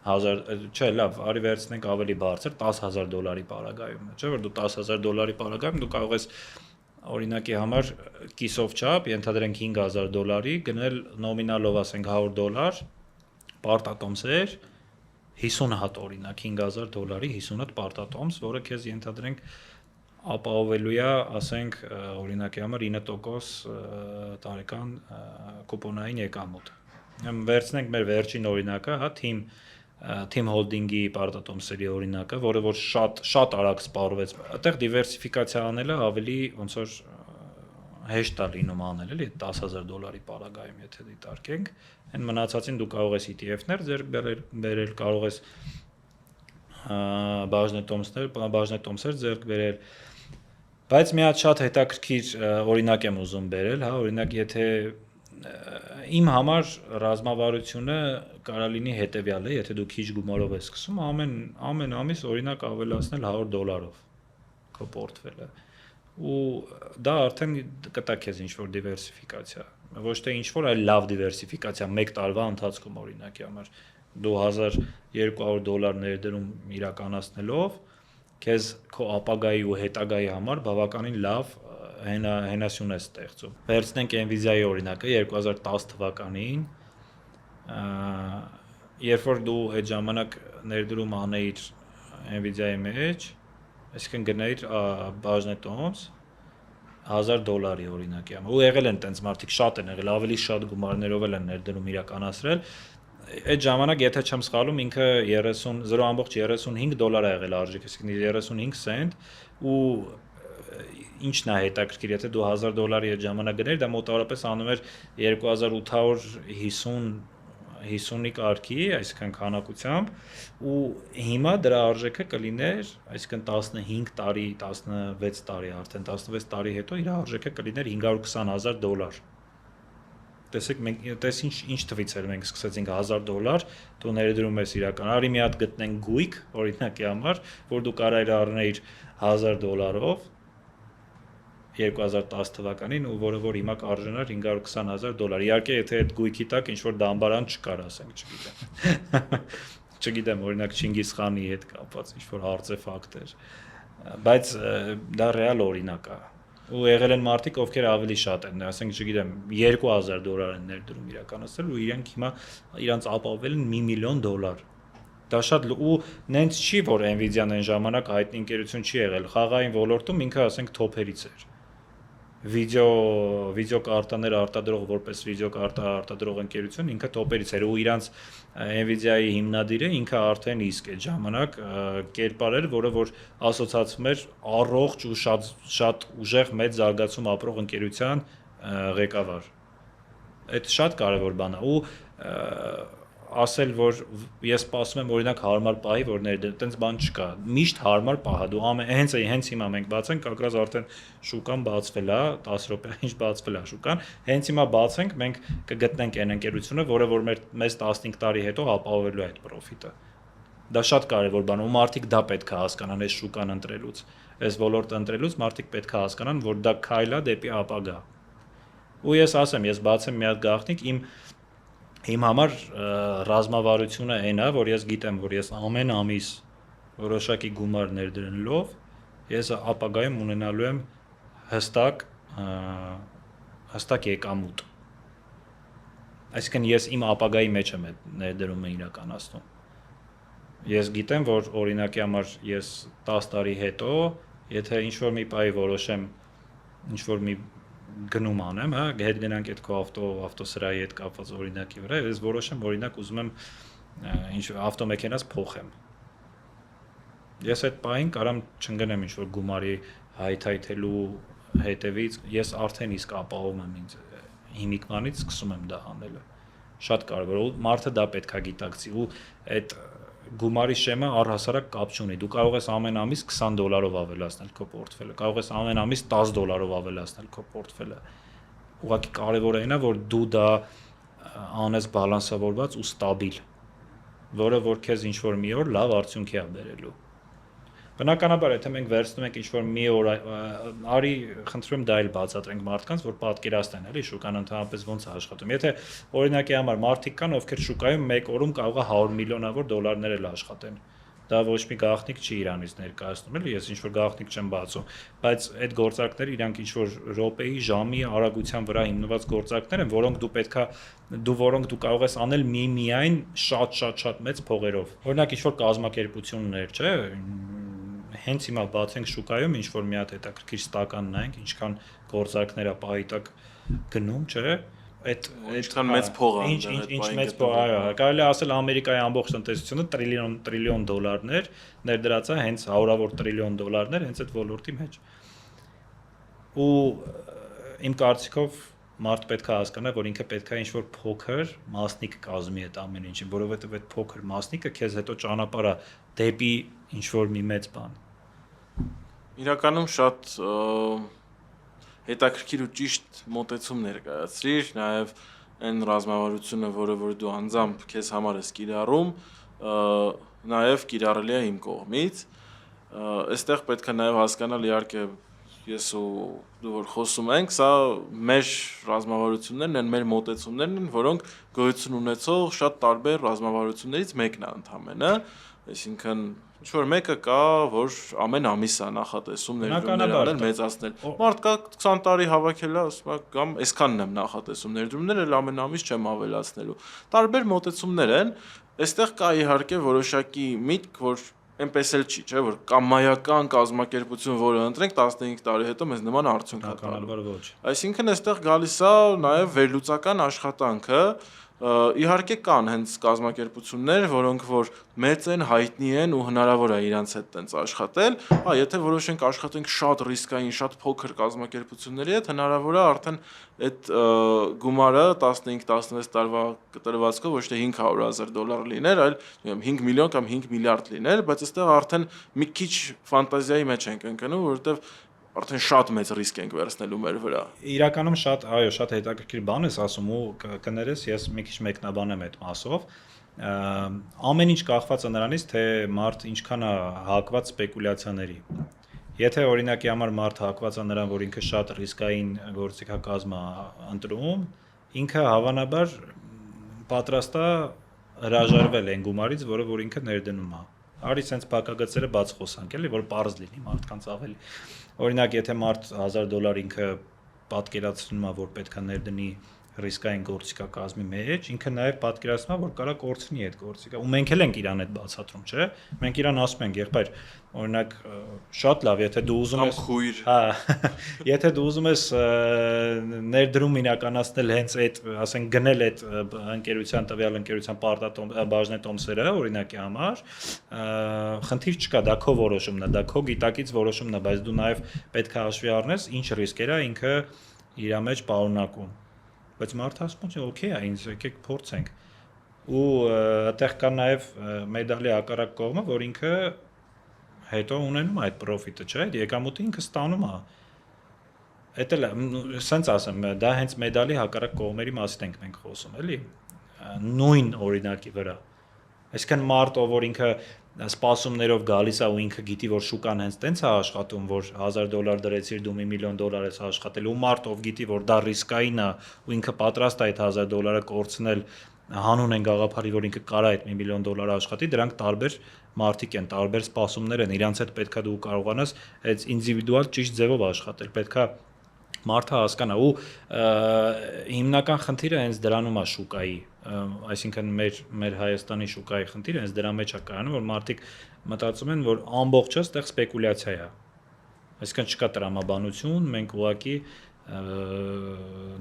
1000, չէ, լավ, արի վերցնենք ավելի բարձր $10,000 պարագայում, չէ՞ որ դու $10,000 պարագայում դու կարող ես օրինակի համար կիսով չափ, ենթադրենք $5,000 գնել նոմինալով ասենք $100 պարտատոմսեր 50 հատ օրինակ $5,000 50 հատ պարտատոմս, որը քեզ ենթադրենք ապահովելու է, ասենք, օրինակի համար 9% տարեկան կուպոնային եկամուտ։ Վերցնենք մեր վերջին օրինակը, հա, Team Holding-ի պարտատոմսերի օրինակը, որը որ շատ արագ սպառվեց։ Այդտեղ դիվերսիֆիկացիա անելը ավելի ոնց որ հեշտ է լինում անել, էլի $10,000 պարագայում, եթե դիտարկենք, այն մնացածին դու կարող ես ETF-ներ ձեռք բերել, կարող ես բաժնետոմսեր ձեռք բերել, բայց մի հատ շատ հետաքրքիր օրինակ եմ ուզում բերել, հա, օրինակ եթե իմ համար ռազմավարությունը կարա լինի հետևյալը, եթե դու քիչ գումարով ես սկսում, ամեն ամիս օրինակ ավելացնել $100 քո պորտֆելը։ Ու դա արդեն կտա քեզ ինչ-որ դիվերսիֆիկացիա, ոչ թե ինչ-որ, այլ լավ դիվերսիֆիկացիա, 1 տարվա ընթացքում օրինակի համար դու $1,200 ներդրում իրականացնելով քեզ քո ապագայի ու հետագայի համար բավականին լավ հենասյուն է ստեղծում։ Վերցնենք Nvidia-ի օրինակը 2010 թվականին, երբ որ դու այդ ժամանակ ներդրում անեիր Nvidia-ի մեջ, այսինքն գնայիր բաժնետոմս $1,000 օրինակի համար։ Ու եղել են տենց մարդիկ շատ են եղել, ավելի շատ գումարներով էլ են ներդրում իրականացրել։ Այդ ժամանակ, եթե չեմ սխալվում, ինքը $0.35 է եղել արժեքը, այսինքն 35 սենտ, ու ինչն է հետաքրքիր, եթե դու $1,000 այդ ժամանակ գներ, դա մոտավորապես անում էր 2850-ի կարգի, այսինքն քանակությամբ, ու հիմա դրա արժեքը կլիներ, այսինքն 15 տարի, 16 տարի, արդեն 16 տարի հետո իր արժեքը կլիներ $520,000։ Տեսեք, տես ինչ թվից էր մենք սկսեցինք $1,000, դու ներդրում ես իրական, արի մի հատ գտնենք գույք, օրինակի համար, որ դու կարայր առնեիր $1,000-ով 2010 թվականին ու որը որ հիմա կարժենար $520,000։ Իհարկե, եթե այդ գույքի տակ ինչ-որ դամբարան չկար, ասենք, չգիտեմ, օրինակ Չինգիզ խանի հետ կապված ինչ-որ արտեֆակտեր, բայց դա ռեալ օրինակ է։ Ու եղել են մարդիկ, ովքեր ավելի շատ են, ասենք, չգիտեմ, $2,000 են ներդրում իրականացրել ու իրենք հիմա իրանց ապահովել են $1 միլիոն։ Դա շատ ու նենց չի, որ Nvidia-ն այն ժամանակ հայտնի ընկերություն չի եղել, խաղային ոլորտում ինքը, ասենք, թոփերից էր։ Վիդեոկարտաներ արտադրող որպես վիդեոկարտա արտադրող ընկերություն ինքը տոպերից էր ու իրանց Nvidia-ի հիմնադիրը ինքը արդեն իսկ այդ ժամանակ կերպար էր, որը որ ասոցացվում էր առողջ ու շատ ուժեղ մեծ զարգացում ապրող ընկերության ղեկավար։ Այդ շատ կարևոր բան է ու ասել, որ ես սպասում եմ օրինակ հարմար պահի, որ այտենց բան չկա։ Միշտ հարմար պահ է։ Դու հենց հիմա մենք բացենք, ակրած արդեն շուկան բացվել է, 10 րոպե ինչ բացվել է շուկան։ Հենց հիմա բացենք, մենք կգտնենք այն ընկերությունը, որը որ մեզ 15 տարի հետո ապահովելու է այդ պրոֆիտը։ Դա շատ կարևոր բան է, ու մարդիկ դա պետք է հասկանան այս շուկան ընտրելուց։ Այս ոլորտը ընտրելուց մարդիկ պետք է հասկանան, որ դա քայլ է դեպի ապագա։ Ու ես ասեմ, ես բացեմ մի հատ գաղտնիք, իմ համար ռազմավարությունը այն է, որ ես գիտեմ, որ ես ամեն ամիս որոշակի գումար ներդրելով ես ապագայում ունենալու եմ հստակ եկամուտ։ Այսինքն ես իմ ապագայի մեջ եմ այդ ներդրումը իրականացնում։ Ես գիտեմ, որ օրինակի համար ես 10 տարի հետո, եթե ինչ-որ մի պահի որոշեմ ինչ-որ մի գնում անեմ, հա, հետ գնանք այդ քո ավտոսրահի հետ կապված օրինակի վրա, ես որոշեմ, օրինակ ուզում եմ ինչ ավտոմեքենաս փոխեմ։ Ես այդ պահին կարամ չընկնեմ ինչ-որ գումարի հայթայթելու հետևից, ես արդեն իսկ ապահովում եմ ինձ հիմիկվանից սկսում եմ դա անելը։ շատ կարևոր է ու մարդը դա պետք է գիտակցի ու այդ գումարի շեմը առհասարակ կապ չունի։ Դու կարող ես ամեն ամիս $20 ավելացնել քո պորտֆելը, կարող ես ամեն ամիս $10 ավելացնել քո պորտֆելը։ Ուղղակի կարևորը այն է, որ դու դա անես բալանսավորված ու ստաբիլ, որը որ քեզ ինչ որ մի օր լավ արդյունքի է բերելու։ Բնականաբար, եթե մենք վերցնում ենք ինչ որ մի օր, արի խնդրում եմ դա էլ բացատրենք մարդկանց, որ պատկերացնեն, էլի շուկան ընդհանրապես ոնց է աշխատում։ Եթե օրինակի համար մարդիկ կան, ովքեր շուկայում մեկ օրում կարող է 100 միլիոնավոր դոլարներ էլ աշխատեն։ Դա ոչ մի գաղտնիք չի Իրանից ներկայացնում, էլի ես ինչ որ գաղտնիք չեմ բացում, բայց այդ գործակները իրանք ինչ որ րոպեի, ժամի, արագության վրա հիմնված գործակներ են, որոնք դու կարող ես անել միայն շատ մեծ փողերով։ Օրինակ ինչ որ կազմակերպություններ, չէ՞, հենց հիմա բացենք շուկայում ինչ որ մի հատ հետաքրքիր ստական նայենք, ինչքան գործակներ է պահի տակ գնում, չէ՞։ Ինչքան մեծ փող է, ինչ մեծ փող է, կարելի է ասել Ամերիկայի ամբողջ տնտեսությունը տրիլիոն դոլարներ ներդրած է հենց հարյուրավոր տրիլիոն դոլարներ հենց այդ ոլորտի մեջ։ Ու իմ կարծիքով մարդ պետք է հասկանա, որ ինքը պետք է ինչ-որ փոքր մասնիկ կազմի այդ ամեն ինչին, որովհետև այդ փոքր մասնիկը քեզ հետո ճանապարհ է դեպի ինչ-որ մի մեծ բան։ Իրականում շատ հետաքրքիր ու ճիշտ մոտեցում ներկայացրիր, նաև այն ռազմավարությունը, որը որ դու անձամբ քեզ համար ես կիրառում, նաև կիրառելի է իմ կողմից։ Այստեղ պետք է նաև հասկանալ, իհարկե, ես ու դու որ խոսում ենք, սա մեր ռազմավարություններն են, մեր մոտեցումներն են, որոնք գոյություն ունեցող շատ տարբեր ռազմավարություններից մեկն է ընդհանրապես, այսինքն ինչ-որ մեկը կա, որ ամեն ամիս է նախատեսում ներդրումներ անել, մեծացնել։ Մարդ կա 20 տարի հավաքել է, ասում է, կամ այսքանն եմ նախատեսում ներդրումներ, էլ ամեն ամիս չեմ ավելացնելու։ Տարբեր մոտեցումներ են, այստեղ կա իհարկե որոշակի միտք, որ այնպես էլ չի, չէ՞, որ կամայական կազմակերպություն, որը ընտրենք 15 տարի հետո մեզ նման արդյունք է տալու։ Այսինքն այստեղ գալիս է նաև վերլուծական աշխատանքը, իհարկե կան հենց կազմակերպություններ, որոնք որ մեծ են, հայտնի են ու հնարավոր է իրանց հետ տենց աշխատել, եթե որոշենք աշխատենք շատ ռիսկային, շատ փոքր կազմակերպությունների հետ, հնարավոր է արդեն այդ գումարը 15-16 տարվա կտրվածքով ոչ թե $500,000 լիներ, այլ 5 միլիոն կամ 5 միլիարդ լիներ, բայց այստեղ արդեն մի քիչ ֆանտազիայի մեջ ենք ընկնում, որովհետև արդեն շատ մեծ ռիսկ ենք վերցնելու մեր վրա։ Իրականում շատ հետաքրքիր բան ես ասում ու կներես, ես մի քիչ մեկնաբանեմ այդ մասով։ Ամեն ինչ կախված է նրանից, թե մարդ ինչքան է հակված սպեկուլյացիաների։ Եթե օրինակի համար մարդ հակված է նրան, որ ինքը շատ ռիսկային գործիքակազմ է ընտրում, ինքը հավանաբար պատրաստ է հրաժարվել այն գումարից, որը որ ինքը ներդնում է։ Արի sense բակագծերը բաց խոսանք, էլի, որ պարզ լինի մարդկանց ավելի։ Օրինակ, եթե մարդ $1000 ինքը պատկերացնում է, որ պետք է ներդնի ռիսկային գործիքակազմի մեջ, ինքը նաև պատկերացնում է, որ կարա կորցնի այդ գործիքը։ Ու մենք էլ ենք իրան այդ բացատրում, չէ՞։ Մենք իրան ասում ենք, եղբայր, օրինակ, շատ լավ, եթե դու ուզում ես, եթե դու ուզում ես ներդրում իրականացնել հենց այդ, ասենք, գնել այդ ընկերության տվյալ ընկերության բաժնետոմսերը, օրինակի համար, խնդիր չկա, դա քո որոշումն է, դա քո գիտակից որոշումն է, բայց դու նաև պետք է հաշվի առնես, ինչ ռիսկեր է ինքը իր մեջ պարունակում։ Բայց մարդը ասում է, օքեյ է, ինձ եկեք փորձենք։ Ու այդտեղ կա նաև մեդալի հակառակ կողմը, որ ինքը հետո ունենում է այդ պրոֆիտը, չէ՞, այդ եկամուտը ինքը ստանում է։ Էդ էլ սենց ասեմ, դա հենց մեդալի հակառակ կողմերի մասին ենք մենք խոսում, էլի։ Նույն օրինակի վրա։ Այսինքն մարդ, որ ինքը սպասումներով գալիս է ու ինքը գիտի, որ շուկան հենց տենց է աշխատում, որ $1000 դրեցիր դու $1 միլիոն ես աշխատել, ու մարդ, ով գիտի, որ դա ռիսկային է ու ինքը պատրաստ է այդ $1000 կորցնել հանուն են գաղափարի, որ ինքը կարա այդ $1 միլիոն աշխատի, դրանք տարբեր մարդիկ են, տարբեր սպասումներ են, իրանց հետ պետքա դու կարողանաս այդ ինդիվիդուալ ճիշտ ձևով աշխատել, պետքա մարդը հասկանա ու հիմնական խնդիրը հենց դրանում է շուկայի, այսինքն մեր Հայաստանի շուկայի խնդիրը հենց դրա մեջ է կայանում, որ մարդիկ մտածում են, որ ամբողջը այդտեղ սպեկուլյացիա է։ Այսինքն չկա տրամաբանություն, մենք ուղղակի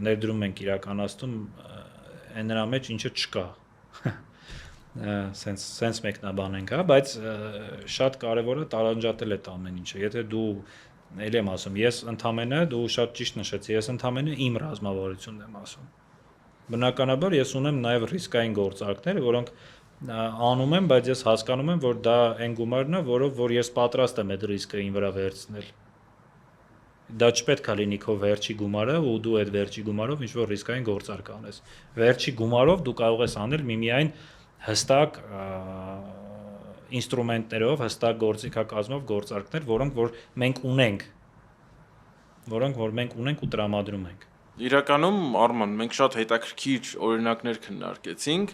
ներդրում ենք իրականացնում այն նրա մեջ, ինչը չկա։ Սենց մեկնաբանենք, հա, բայց շատ կարևոր է տարանջատել այդ ամեն ինչը։ Եթե դու Էլ եմ ասում, ես ընդամենը դու շատ ճիշտ նշեցի, ես ընդամենը իմ ռազմավարությունն եմ ասում։ Բնականաբար ես ունեմ նաև ռիսկային գործարքներ, որոնք անում եմ, բայց ես հասկանում եմ, որ դա այն գումարն է, որով որ ես պատրաստ եմ այդ ռիսկը ին վրա վերցնել։ Դա չպետք է լինի քո վերջի գումարը ու դու այդ վերջի գումարով ինչ-որ ռիսկային գործարք անես։ Վերջի գումարով դու կարող ես անել միմիայն հստակ ինստրումենտներով, հստակ գործիքակազմով գործարքներ, որոնք որ մենք ունենք ու տրամադրում ենք։ Իրականում Արման, մենք շատ հետաքրքիր օրինակներ քննարկեցինք,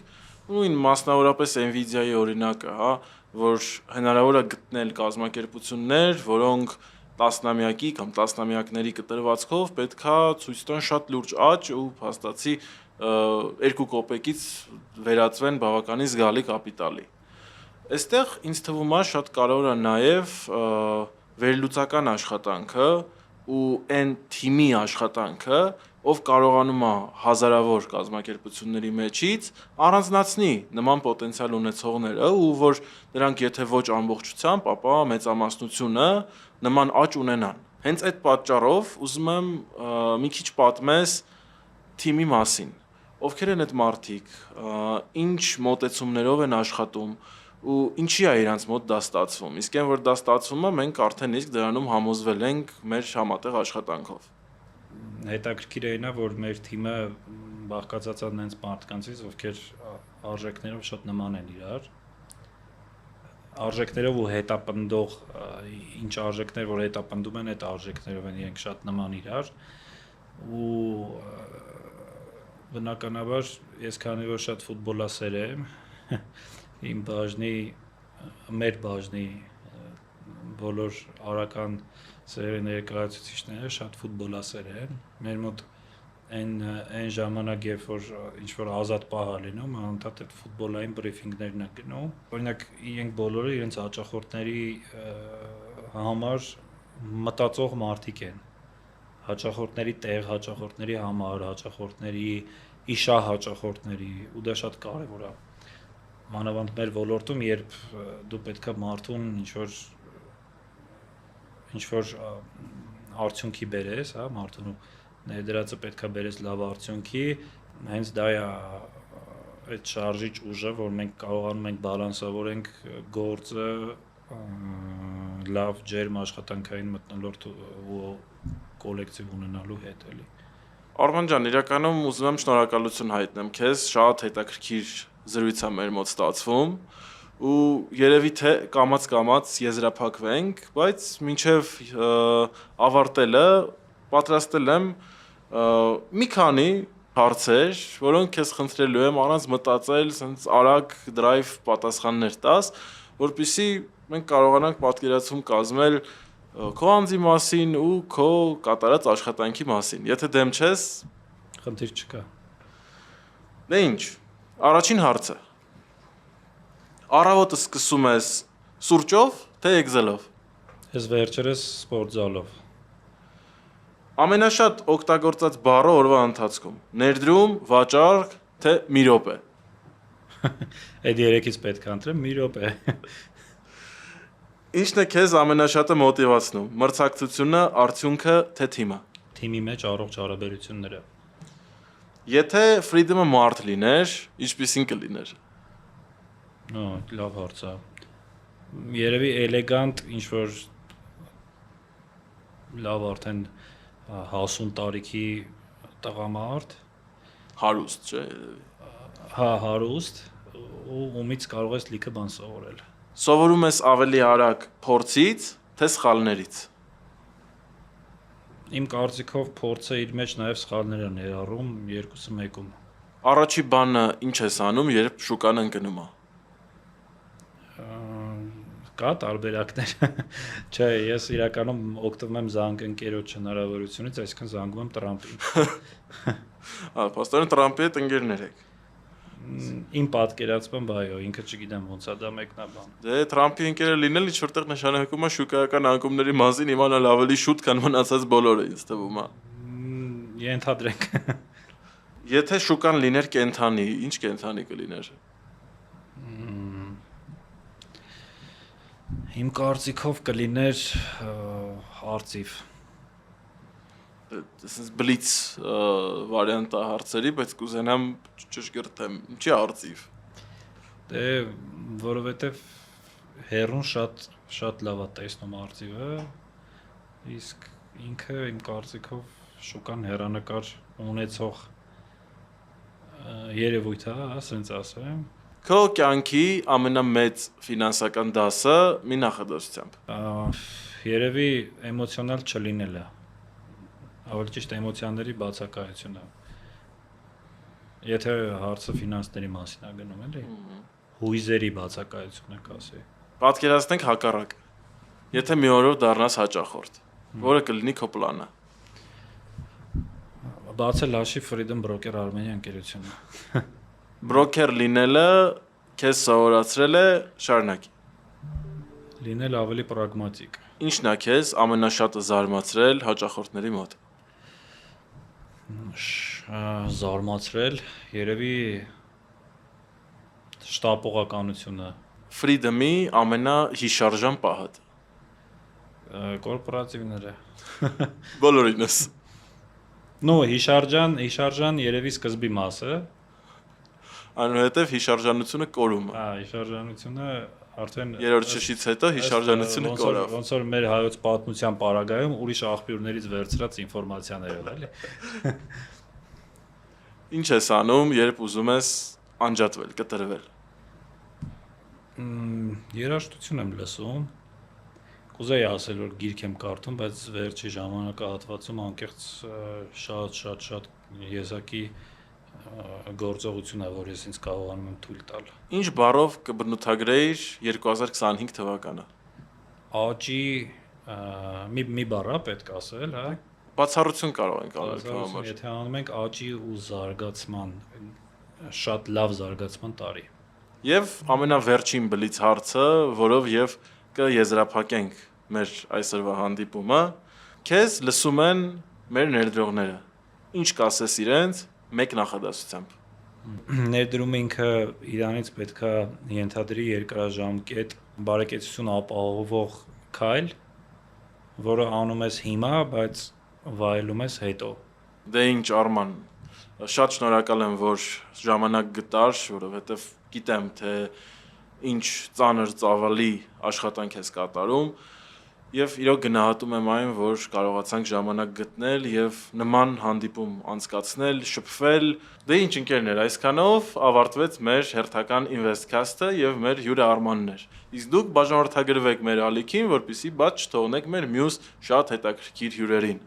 նույն մասնավորապես Nvidia-ի օրինակը, հա, որ հնարավոր է գտնել կազմակերպություններ, որոնք տասնամյակի կամ տասնամյակների կտրվածքով պետքա ցույց տան շատ լուրջ աճ ու փաստացի 2 կոպեկից վերածվեն բավականին զգալի կապիտալի։ Այստեղ ինձ թվում է շատ կարևոր է նաև վերլուծական աշխատանքը ու այն թիմի աշխատանքը, ով կարողանում է հազարավոր կազմակերպությունների մեջից առանձնացնի նման պոտենցիալ ունեցողները ու որ նրանք եթե ոչ ամբողջությամբ, ապա մեծամասնությունը նման աճ ունենան։ Հենց այդ պատճառով ուզում եմ մի քիչ պատմես թիմի մասին։ Ովքեր են այդ մարդիկ, ինչ մոտեցումներով են աշխատում ու ինչի է իրանց մոտ դա ստացվում։ Իսկ այն որ դա ստացվում է, մենք արդեն իսկ դրանում համոզվել ենք մեր համատեղ աշխատանքով։ Հետաքրքիր է նա, որ մեր թիմը բաղկացած է նենց մարդկանցից, ովքեր արժեքներով շատ նման են իրար։ Արժեքներով ու հետապնդող ինչ արժեքներ, որ հետապնդում են, այդ արժեքներով են իրենք շատ նման իրար։ Ու բնականաբար ես քանի որ շատ ֆուտբոլասեր եմ, իմ մեր բաժնի բոլոր արական սերերի ներկայացուցիչները շատ ֆուտբոլասեր են։ Մեր մոտ այն ժամանակ, երբ որ ինչ որ ազատ պահ է լինում, անընդհատ այդ ֆուտբոլային բրիֆինգներն են գնում։ Օրինակ, իրենք բոլորը իրենց հաճախորդների համար մտածող մարդիկ են։ Հաճախորդների տեղ, հաճախորդների համար, հաճախորդների իշահ հաճախորդների ու դա շատ կարևոր է։ Մանավանդ մեր ոլորտում, երբ դու պետքա մարդուն ինչ որ արդյունքի բերես, հա, մարդուն ներդրածը պետքա բերես լավ արդյունքի, հենց դա է այդ շարժիչ ուժը, որ մենք կարողանում ենք բալանսավորենք գործը լավ ջերմ աշխատանքային մթնոլորտ ու կոլեկտիվ ունենալու հետ էլի։ Արման ջան, իրականում ուզում եմ շնորհակալություն հայտնեմ քեզ, շատ հետաքրքիր զրույց է մեր մոտ ստացվում ու երևի թե կամաց եզրափակվենք, բայց մինչև ավարտելը պատրաստել եմ մի քանի հարցեր, որոնք քեզ խնդրելու եմ առանց մտածել, sense արագ դրայվ պատասխաններ տաս, որպեսզի մենք կարողանանք պատկերացում կազմել քո անձի մասին ու քո կատարած աշխատանքի մասին։ Եթե դեմ չես, խնդիր չկա։ Դե ինչ, առաջին հարցը։ Առավոտը սկսում ես սուրճով, թե Excel-ով։ Ես վերջերս սպորտզալով։ Ամենաշատ օգտագործած բառը օրվա ընթացքում։ Ներդրում, վաճառք, թե մի րոպե։ Այդ երեքից պետք է ընտրեմ մի րոպե։ Ինչն է քեզ ամենաշատը մոտիվացնում։ Մրցակցությունը, արդյունքը, թե թիմը։ Թիմի մեջ առողջ հարաբերությունները։ Եթե Freedom-ը մարդ լիներ, ինչպիսին կլիներ։ Լավ հարց է։ Երևի էլեգանտ ինչ որ լավ արդեն հասուն տարիքի տղամարդ, Հարուստ, չէ։ հա, հարուստ ու ումից կարող ես լիքը բան սովորել։ Սովորում ես ավելի արագ փորձից, թե սխալներից։ Իմ կարծիքով փորձը իր մեջ նաև սխալներ է ներառում, երկուսը մեկում։ Առաջի բանը ինչ ես անում, երբ շուկան ընկնում է։ Կա տարբերակներ։ Չէ, ես իրականում օգտվում եմ զանգընկերոջ հնարավորությունից, այսինքն զանգում եմ Տրամպին։ Պաստորեն Տրամպի հետ ընկերներ եք։ Իմ պատկերացմամբ այո, ինքը չգիտեմ ոնց է դա մեկնաբան։ Դե Տրամպի ընկերը լինել ինչ որտեղ նշանակում է շուկայական անկումների մասին իմանալ ավելի շուտ, քան մնացած բոլորը, ինձ թվում է։ Ենթադրենք։ Եթե շուկան լիներ կենթանի, ինչ կենթանի կլիներ։ Իմ կարծիքով կլիներ արծիվ։ Այսպես բլից վարիանտ է հարցերի, բայց կուզենամ ճշգրտեմ, ինչի արծիվ։ Դե որովհետև հերուն շատ լավ է տեսնում արծիվը, իսկ ինքը իմ կարծիքով շուկան հերանեկար ունեցող երևույթ է, ասենց ասեմ։ Քո կյանքի ամենամեծ ֆինանսական դասը մի նախադասությամբ։ Երևի էմոցիոնալ չլինելը, ավելի ճիշտ էմոցիաների բացակայությունը։ Եթե հարցը ֆինանսների մասին է գնում, էլի, հույզերի բացակայությունը կասի։ Պատկերացնենք հակառակ։ Եթե մի օրով դառնաս հաճախորդ, որը կլինի քո պլանը։ Բացել հաշիվ Freedom Broker Armenia ընկերությունը։ Բրոքեր լինելը քեզ սովորացրել է շարունակի։ Լինել ավելի պրագմատիկ։ Ինչն է քեզ ամենաշատը զարմացրել հաճախորդների մոտ։ Զարմացրել, երևի շտապողականությունը, Freedom-ի ամենահիշարժան պահը։ կորպորատիվները։ Բոլորինս։ Հիշարժան երևի սկզբի մասը։ Այնուհետև հիշարժանությունը կորում է։ Հիշարժանությունը արդեն Երրորդ շշից հետո հիշարժանությունը կորավ։ Ոնց որ մեր հայոց պատմության պարագայում ուրիշ աղբյուրներից վերցրած ինֆորմացիաներով, էլի։ Ինչ ես անում, երբ ուզում ես անջատվել, կտրվել։ Երաժշտություն եմ լսում։ Կուզեի ասել, որ գիրք եմ կարդում, բայց վերջի ժամանակահատվածում անկեղծ շատ եզակի գործողություն է, որ ես ինձ կարողանում եմ թույլ տալ։ Ինչ բառով կբնութագրեիր 2025 թվականը։ Աճի մի բառ է պետք ասել, հա։ Բացառություն կարող ենք անել քո համար։ Եթե անում ենք աճի ու զարգացման, շատ լավ զարգացման տարի։ Եվ ամենավերջին բլից հարցը, որով եւ կեզրափակենք մեր այսօրվա հանդիպումը, քեզ լսում են մեր ներդրողները։ Ինչ կասես իրենց մեկ նախադասությամբ։ Ներդրումը ինքը իրանից պետքա ենթադրի երկարաժամկետ բարեկեցություն ապահովող քայլ, որը անում ես հիմա, բայց վայելում ես հետո։ Դե ինչ Արման, շատ շնորհակալ եմ, որ ժամանակ գտար, որովհետև գիտեմ, թե ինչ ծանր ծավալի աշխատանք ես կատարում եւ իրոք գնահատում եմ այն, որ կարողացանք ժամանակ գտնել եւ նման հանդիպում անցկացնել, շփվել։ Դե ինչ ընկերներ, այսքանով ավարտվեց մեր հերթական Investcast-ը եւ մեր հյուրը Արմանն էր։ Իսկ դուք բաժանորդագրվեք մեր ալիքին, որպեսզի բաց չթողնեք մեր մյուս շատ հետաքրքիր հյուրերին։